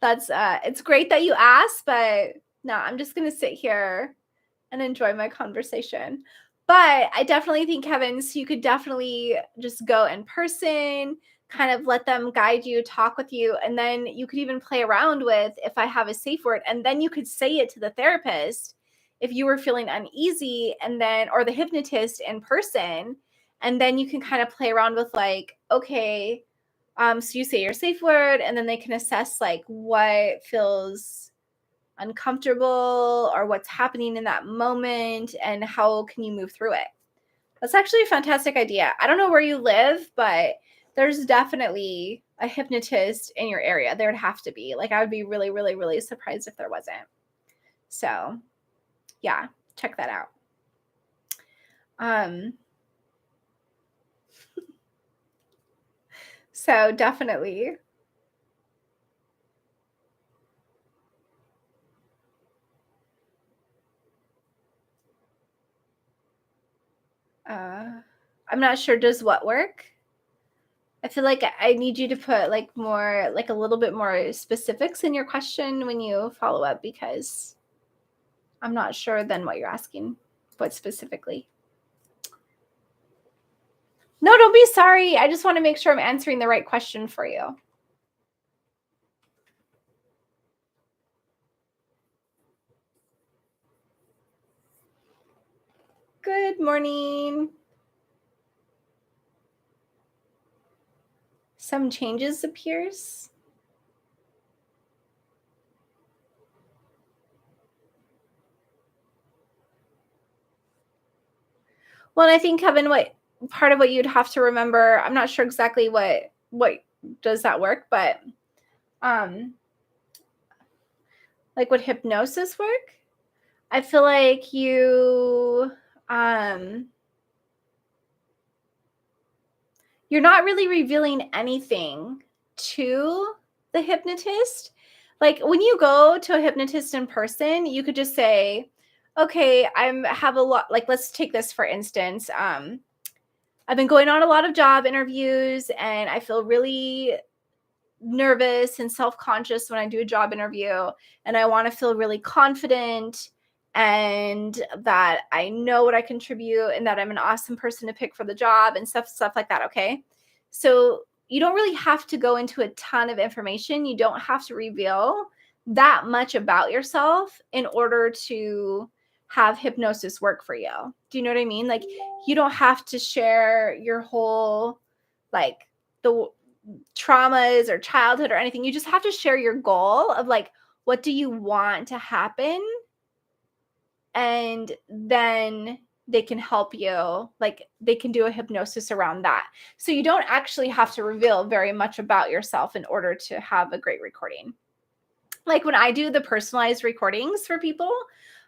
it's great that you asked, but no, I'm just going to sit here and enjoy my conversation. But I definitely think, Kevin, so you could definitely just go in person, kind of let them guide you, talk with you, and then you could even play around with if I have a safe word, and then you could say it to the therapist if you were feeling uneasy, and then, or the hypnotist in person, and then you can kind of play around with like, okay, so you say your safe word, and then they can assess like what feels uncomfortable or what's happening in that moment and how can you move through it. That's actually a fantastic idea. I don't know where you live, but there's definitely a hypnotist in your area. There would have to be. Like, I would be really, really, really surprised if there wasn't. So, yeah, check that out. So definitely. I'm not sure, does what work? I feel like I need you to put like more, like a little bit more specifics in your question when you follow up, because I'm not sure then what you're asking, what specifically. No, don't be sorry. I just want to make sure I'm answering the right question for you. Good morning. Some changes appears. Well, and I think, Kevin, what part of what you'd have to remember, I'm not sure exactly what does that work, but um like would hypnosis work? I feel like um you're not really revealing anything to the hypnotist. Like when you go to a hypnotist in person, you could just say, "Okay, I'm have a lot." Like let's take this for instance. I've been going on a lot of job interviews, and I feel really nervous and self-conscious when I do a job interview, and I want to feel really confident and that I know what I contribute and that I'm an awesome person to pick for the job and stuff like that, okay? So you don't really have to go into a ton of information. You don't have to reveal that much about yourself in order to have hypnosis work for you. Do you know what I mean? Like you don't have to share your whole like the traumas or childhood or anything. You just have to share your goal of like, what do you want to happen? And then they can help you. Like they can do a hypnosis around that. So you don't actually have to reveal very much about yourself in order to have a great recording. Like when I do the personalized recordings for people,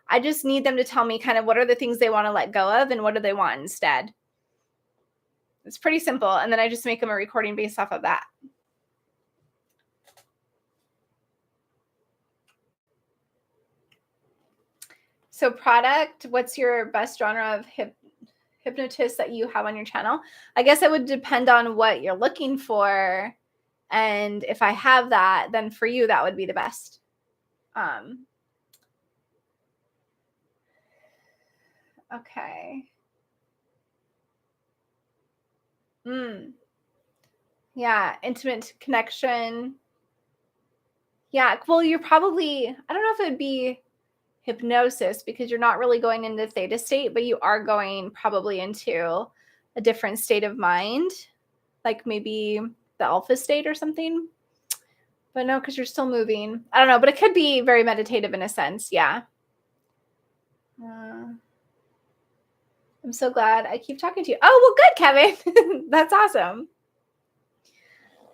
I just need them to tell me kind of what are the things they want to let go of and what do they want instead. It's pretty simple. And then I just make them a recording based off of that. So product, what's your best genre of hypnotist that you have on your channel? I guess it would depend on what you're looking for. And if I have that, then for you, that would be the best. Okay. Yeah, intimate connection. Yeah, well, you're probably, I don't know if it would be hypnosis because you're not really going into theta state, but you are going probably into a different state of mind, like maybe the alpha state or something. But no, because you're still moving. I don't know, but it could be very meditative in a sense. Yeah. I'm so glad I keep talking to you. Oh, well, good, Kevin. That's awesome.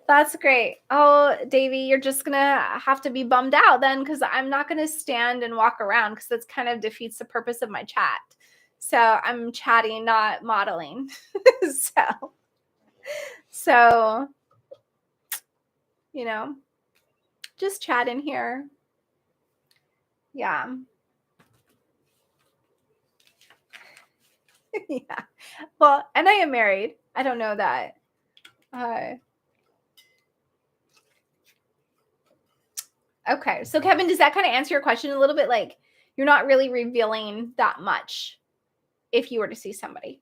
That's great. Oh, Davy, you're just going to have to be bummed out then because I'm not going to stand and walk around because that's kind of defeats the purpose of my chat. So I'm chatting, not modeling. so, just chat in here. Yeah. Yeah. Well, and I am married. I don't know that. Okay. So Kevin, does that kind of answer your question a little bit? Like you're not really revealing that much if you were to see somebody.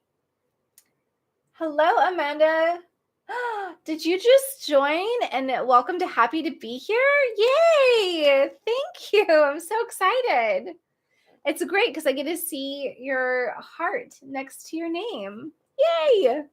Hello, Amanda. Did you just join? And welcome to Happy to Be Here. Yay. Thank you. I'm so excited. It's great because I get to see your heart next to your name. Yay.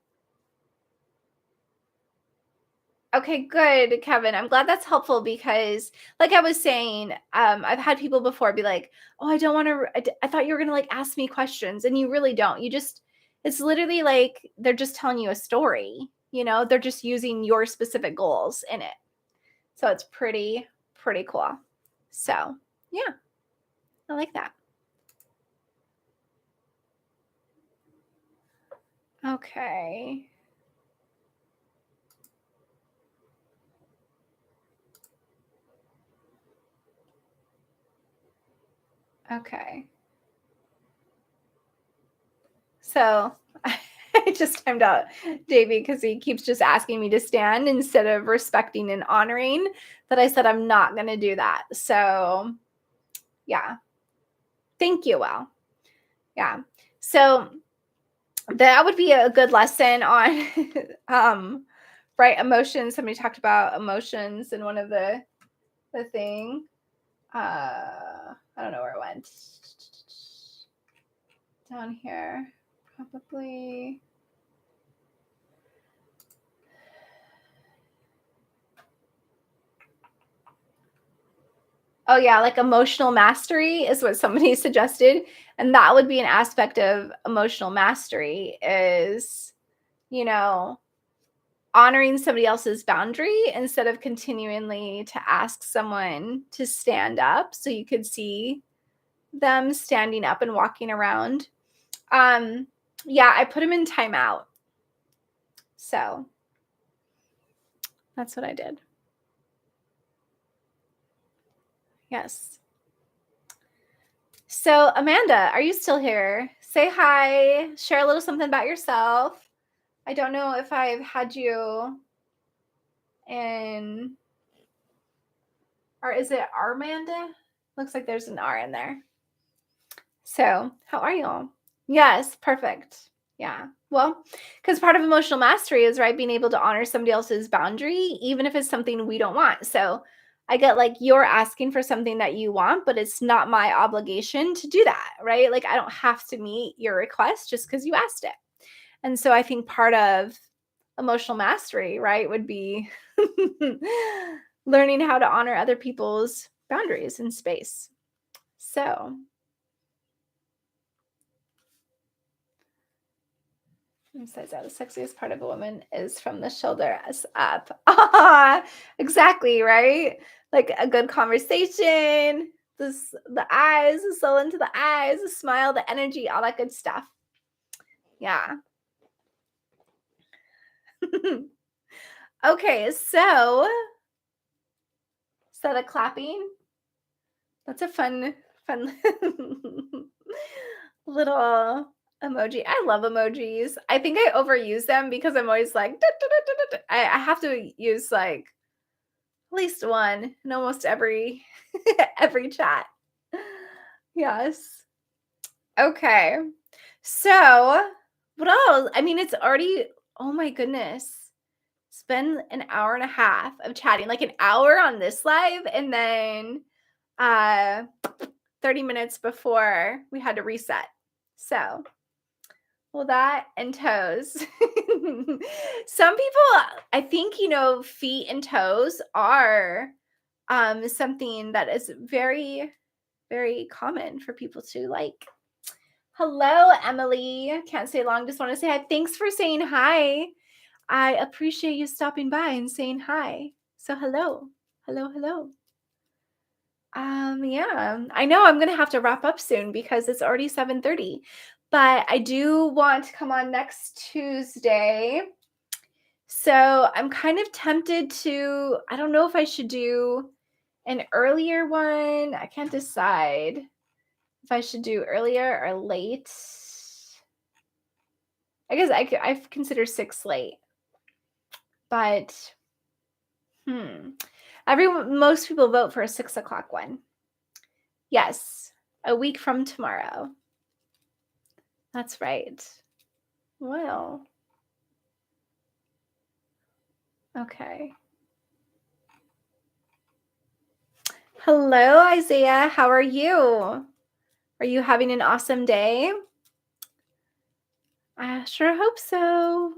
Okay, good, Kevin. I'm glad that's helpful because, like I was saying, I've had people before be like, "Oh, I don't want to. I thought you were gonna like ask me questions, and you really don't. You just, it's literally like they're just telling you a story. They're just using your specific goals in it. So it's pretty cool. So yeah, I like that. Okay. Okay. So I just timed out Davey because he keeps just asking me to stand instead of respecting and honoring that I said I'm not going to do that. So, yeah. Thank you, Well. Yeah. So that would be a good lesson on right emotions. Somebody talked about emotions in one of the thing. I don't know where it went. Down here. Probably. Oh, yeah, like emotional mastery is what somebody suggested. And that would be an aspect of emotional mastery is, you know, honoring somebody else's boundary instead of continually to ask someone to stand up so you could see them standing up and walking around. Yeah, I put him in timeout. So that's what I did. Yes. So, Amanda, are you still here? Say hi, share a little something about yourself. I don't know if I've had you in, or is it Armanda? Looks like there's an R in there. So, how are y'all? Yes, perfect. Yeah. Well, because part of emotional mastery is, right, being able to honor somebody else's boundary, even if it's something we don't want. So, I get like you're asking for something that you want, but it's not my obligation to do that, right? Like, I don't have to meet your request just because you asked it. And so, I think part of emotional mastery, right, would be learning how to honor other people's boundaries in space. So, it says that the sexiest part of a woman is from the shoulders up. Ah, exactly, right? Like a good conversation, the eyes, the soul into the eyes, the smile, the energy, all that good stuff. Yeah. Okay, so instead of clapping, that's a fun little emoji. I love emojis. I think I overuse them because I'm always like, I have to use like at least one in almost every every chat. Yes. Okay. So, what else? I mean, it's already, oh my goodness. It's been an hour and a half of chatting, like an hour on this live and then 30 minutes before we had to reset. So, well, that and toes. Some people, I think, feet and toes are something that is very, very common for people to like. Hello, Emily. Can't stay long. Just want to say hi. Thanks for saying hi. I appreciate you stopping by and saying hi. So hello. Hello, hello. Yeah. I know I'm gonna have to wrap up soon because it's already 7:30. But I do want to come on next Tuesday. So I'm kind of tempted to, I don't know if I should do an earlier one. I can't decide if I should do earlier or late. I guess I consider 6 late. But most people vote for a 6 o'clock one. Yes, a week from tomorrow. That's right. Well, okay. Hello, Isaiah. How are you? Are you having an awesome day? I sure hope so.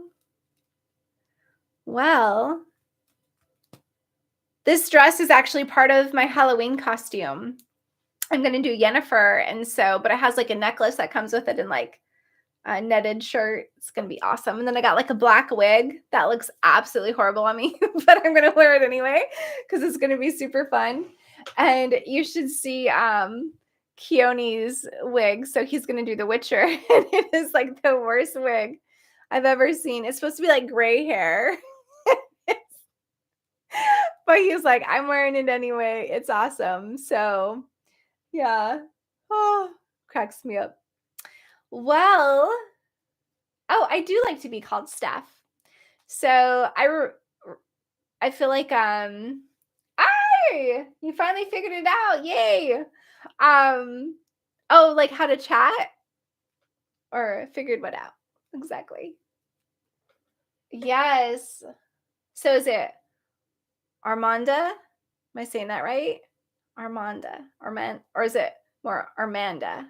Well, this dress is actually part of my Halloween costume. I'm going to do Yennefer, but it has like a necklace that comes with it and like a netted shirt. It's going to be awesome. And then I got like a black wig that looks absolutely horrible on me, but I'm going to wear it anyway because it's going to be super fun. And you should see Keone's wig. So he's going to do The Witcher. And it is like the worst wig I've ever seen. It's supposed to be like gray hair. But he's like, I'm wearing it anyway. It's awesome. So yeah. Oh, cracks me up. Well, oh, I do like to be called Steph. So I feel like you finally figured it out. Yay. Oh, like how to chat or figured what out? Exactly. Yes. So is it Armanda? Am I saying that right? Armanda. Or is it more Armanda?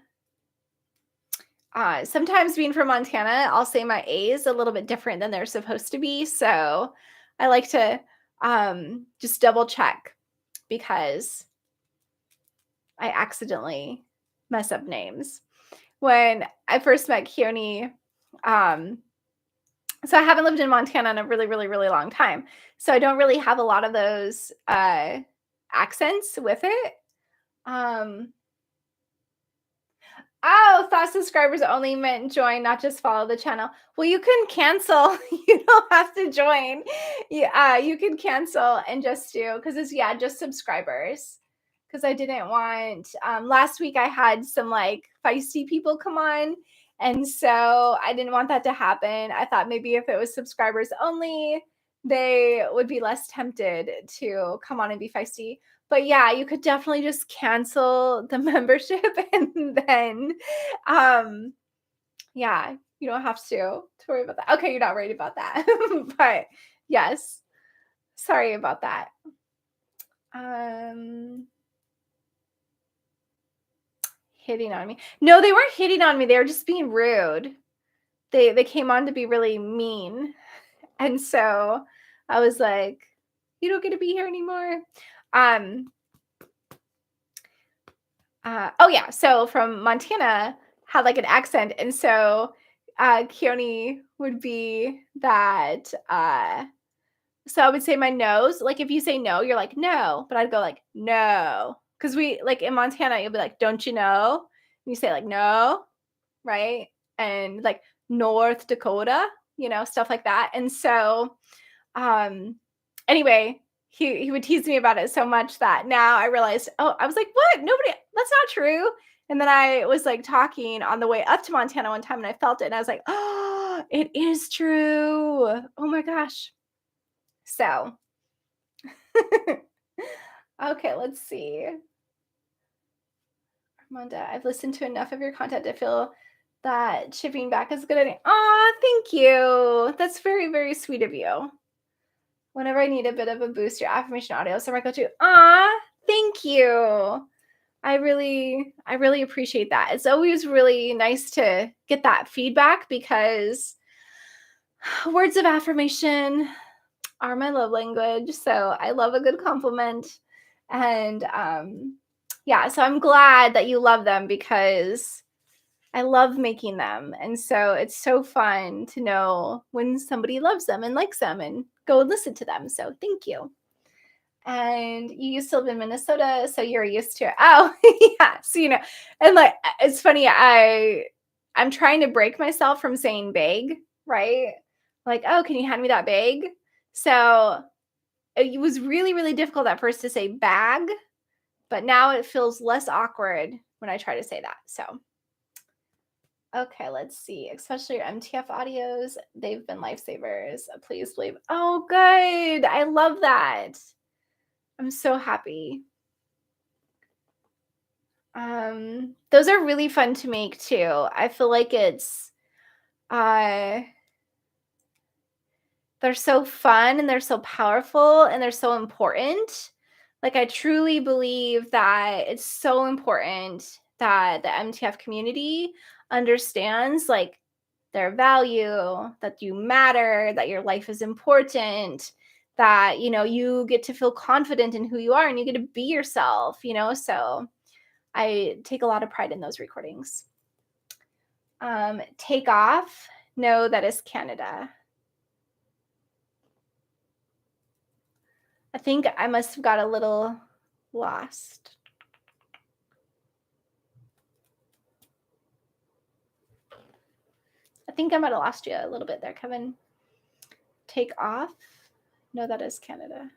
Sometimes being from Montana, I'll say my A's a little bit different than they're supposed to be. So I like to just double check because I accidentally mess up names. When I first met Keone, um, so I haven't lived in Montana in a really, really, really long time. So I don't really have a lot of those accents with it. Um, Oh, thought subscribers only meant join, not just follow the channel. Well, you can cancel. You don't have to join. Yeah, you can cancel and just do because it's just subscribers. Because I didn't want last week I had some like feisty people come on, and so I didn't want that to happen. I thought maybe if it was subscribers only, they would be less tempted to come on and be feisty. But yeah, you could definitely just cancel the membership and then yeah, you don't have to worry about that. Okay, you're not worried about that. But yes. Sorry about that. Um Hitting on me. No, they weren't hitting on me. They were just being rude. They came on to be really mean. And so I was like, you don't get to be here anymore. Um oh yeah, so from Montana had like an accent, and so Keone would be that. So I would say my nose. Like if you say no, you're like no, but I'd go like no, because we like in Montana, you'll be like, don't you know? And you say like no, right? And like North Dakota, stuff like that. And so um, anyway, he would tease me about it so much that now I realized, oh, I was like, what? Nobody, that's not true. And then I was like talking on the way up to Montana one time and I felt it and I was like, oh, it is true. Oh my gosh. So, okay, let's see. Armanda, I've listened to enough of your content to feel that shipping back is a good idea. Oh, thank you. That's very, very sweet of you. Whenever I need a bit of a boost, your affirmation audio is somewhere I go to. Ah, thank you. I really appreciate that. It's always really nice to get that feedback because words of affirmation are my love language. So I love a good compliment. And yeah, so I'm glad that you love them because I love making them. And so it's so fun to know when somebody loves them and likes them and go and listen to them. So thank you. And you used to live in Minnesota, so you're used to it. Oh, yeah. So, and like, it's funny. I'm trying to break myself from saying bag, right? Like, oh, can you hand me that bag? So it was really, really difficult at first to say bag, but now it feels less awkward when I try to say that. So, okay, let's see. Especially your MTF audios, they've been lifesavers. Please believe. Oh, good. I love that. I'm so happy. Those are really fun to make too. I feel like it's they're so fun and they're so powerful and they're so important. Like I truly believe that it's so important that the MTF community understands like their value, that you matter, that your life is important, that you get to feel confident in who you are and you get to be yourself, so I take a lot of pride in those recordings. Take off. No, that is Canada. I think I must have got a little lost. I think I might have lost you a little bit there, Kevin. Take off. No, that is Canada.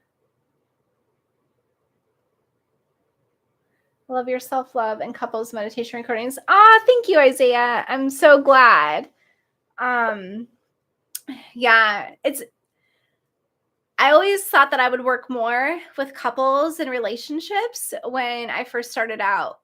Love your self-love and couples meditation recordings. Thank you, Isaiah. I'm so glad. Yeah, I always thought that I would work more with couples and relationships when I first started out.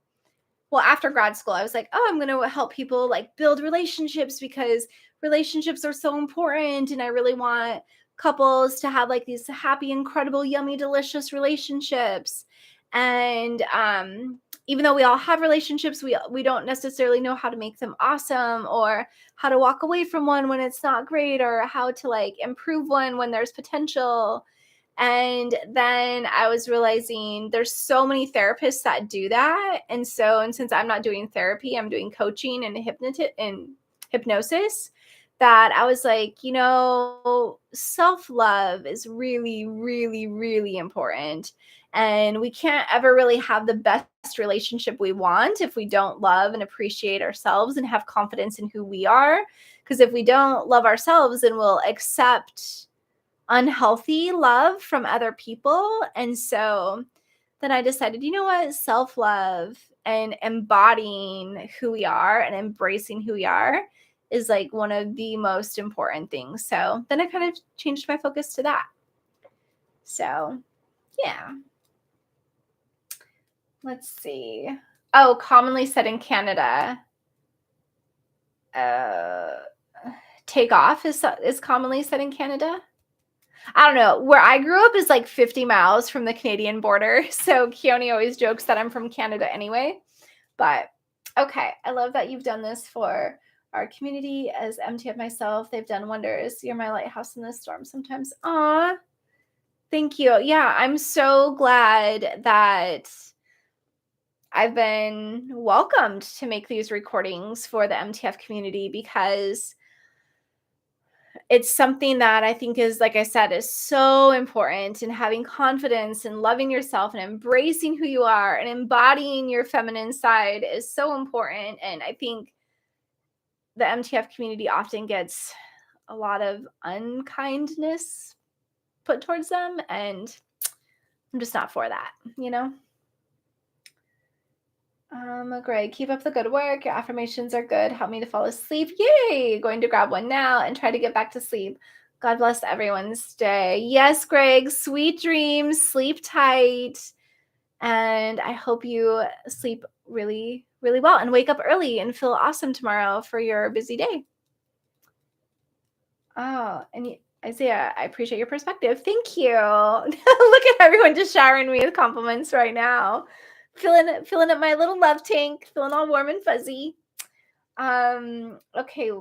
Well, after grad school, I was like, oh, I'm going to help people like build relationships because relationships are so important. And I really want couples to have like these happy, incredible, yummy, delicious relationships. And even though we all have relationships, we don't necessarily know how to make them awesome or how to walk away from one when it's not great or how to like improve one when there's potential. And then I was realizing there's so many therapists that do that. And since I'm not doing therapy, I'm doing coaching and hypnosis, that I was like, self-love is really, really, really important. And we can't ever really have the best relationship we want if we don't love and appreciate ourselves and have confidence in who we are. Because if we don't love ourselves, then we'll accept unhealthy love from other people. And so then I decided, you know what? Self-love and embodying who we are and embracing who we are is like one of the most important things. So then I kind of changed my focus to that. So yeah. Let's see. Oh, commonly said in Canada. Take off is commonly said in Canada. I don't know. Where I grew up is like 50 miles from the Canadian border. So Keone always jokes that I'm from Canada anyway. But okay, I love that you've done this for our community. As empty of myself, they've done wonders. You're my lighthouse in the storm sometimes. Aw, thank you. Yeah, I'm so glad that I've been welcomed to make these recordings for the MTF community, because it's something that I think is, like I said, is so important, and having confidence and loving yourself and embracing who you are and embodying your feminine side is so important. And I think the MTF community often gets a lot of unkindness put towards them, and I'm just not for that, Greg, keep up the good work. Your affirmations are good. Help me to fall asleep. Yay! Going to grab one now and try to get back to sleep. God bless everyone's day. Yes, Greg, sweet dreams, sleep tight. And I hope you sleep really, really well and wake up early and feel awesome tomorrow for your busy day. Oh, and Isaiah, I appreciate your perspective. Thank you. Look at everyone just showering me with compliments right now. Filling up my little love tank, feeling all warm and fuzzy. Okay,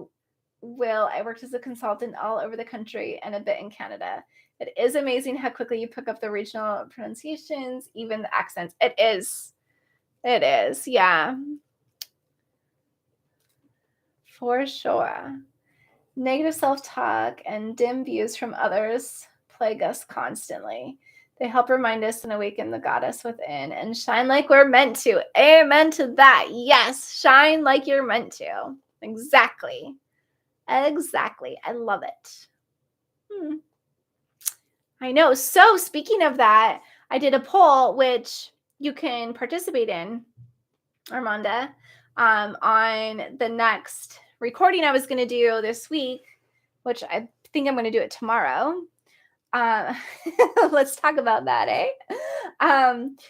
Will, I worked as a consultant all over the country and a bit in Canada. It is amazing how quickly you pick up the regional pronunciations, even the accents. It is. Yeah. For sure. Negative self-talk and dim views from others plague us constantly. They help remind us and awaken the goddess within and shine like we're meant to. Amen to that. Yes, shine like you're meant to. Exactly. I love it. I know. So speaking of that, I did a poll, which you can participate in, Armanda, on the next recording I was going to do this week, which I think I'm going to do it tomorrow. Let's talk about that, eh?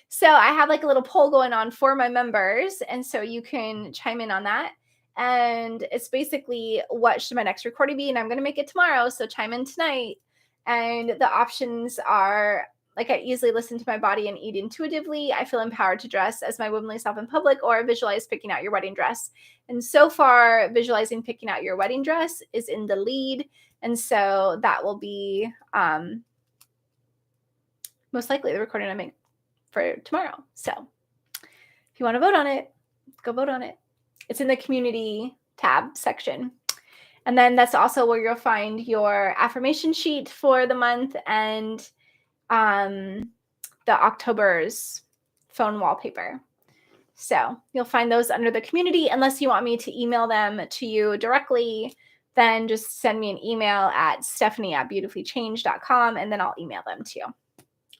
So I have like a little poll going on for my members, and so you can chime in on that. And it's basically, what should my next recording be? And I'm going to make it tomorrow, so chime in tonight. And the options are, like, I easily listen to my body and eat intuitively. I feel empowered to dress as my womanly self in public, or visualize picking out your wedding dress. And so far, visualizing picking out your wedding dress is in the lead. And so that will be most likely the recording I make for tomorrow. So if you want to vote on it, go vote on it. It's in the community tab section. And then that's also where you'll find your affirmation sheet for the month and the October's phone wallpaper. So you'll find those under the community. Unless you want me to email them to you directly, then just send me an email at stephanie@beautifullychange.com, and then I'll email them to you.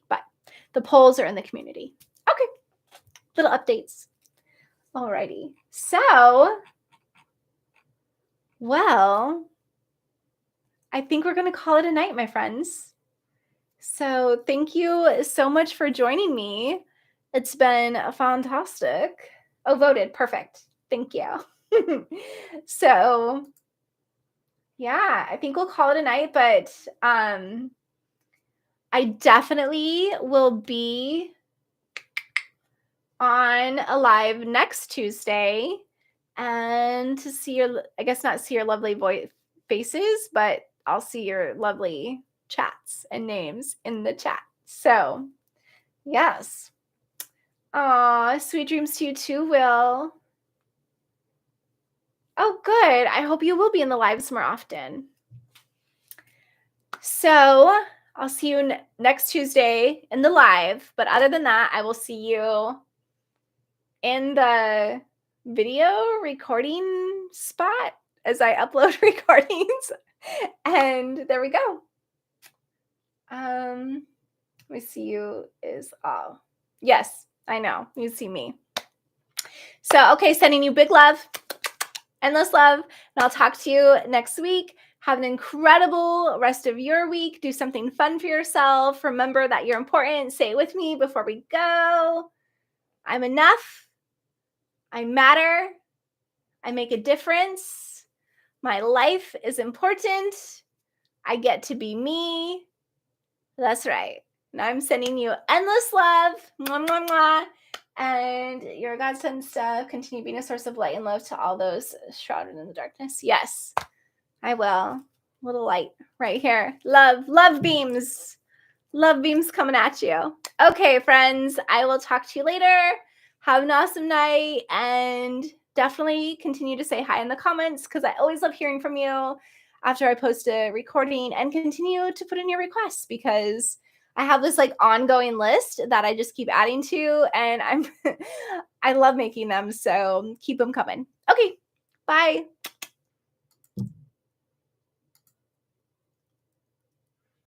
But the polls are in the community. Okay, little updates. Alrighty. So, well, I think we're going to call it a night, my friends. So thank you so much for joining me. It's been fantastic. Oh, voted. Perfect. Thank you. So yeah, I think we'll call it a night, but I definitely will be on a live next Tuesday, and to see your, I guess not see your lovely faces, but I'll see your lovely chats and names in the chat. So, yes. Sweet dreams to you too, Will. Oh, good. I hope you will be in the lives more often. So, I'll see you next Tuesday in the live. But other than that, I will see you in the video recording spot as I upload recordings. And there we go. Let me see you is all. Yes, I know. You see me. So, okay, sending you big love, endless love, and I'll talk to you next week. Have an incredible rest of your week. Do something fun for yourself. Remember that you're important. Say it with me before we go. I'm enough. I matter. I make a difference. My life is important. I get to be me. That's right. And I'm sending you endless love. Mwah, mwah, mwah. And your godsend stuff. Continue being a source of light and love to all those shrouded in the darkness. Yes, I will. Little light right here. Love, love beams. Love beams coming at you. Okay, friends, I will talk to you later. Have an awesome night and definitely continue to say hi in the comments because I always love hearing from you after I post a recording, and continue to put in your requests because I have this like ongoing list that I just keep adding to, and I love making them, so keep them coming. Okay, bye.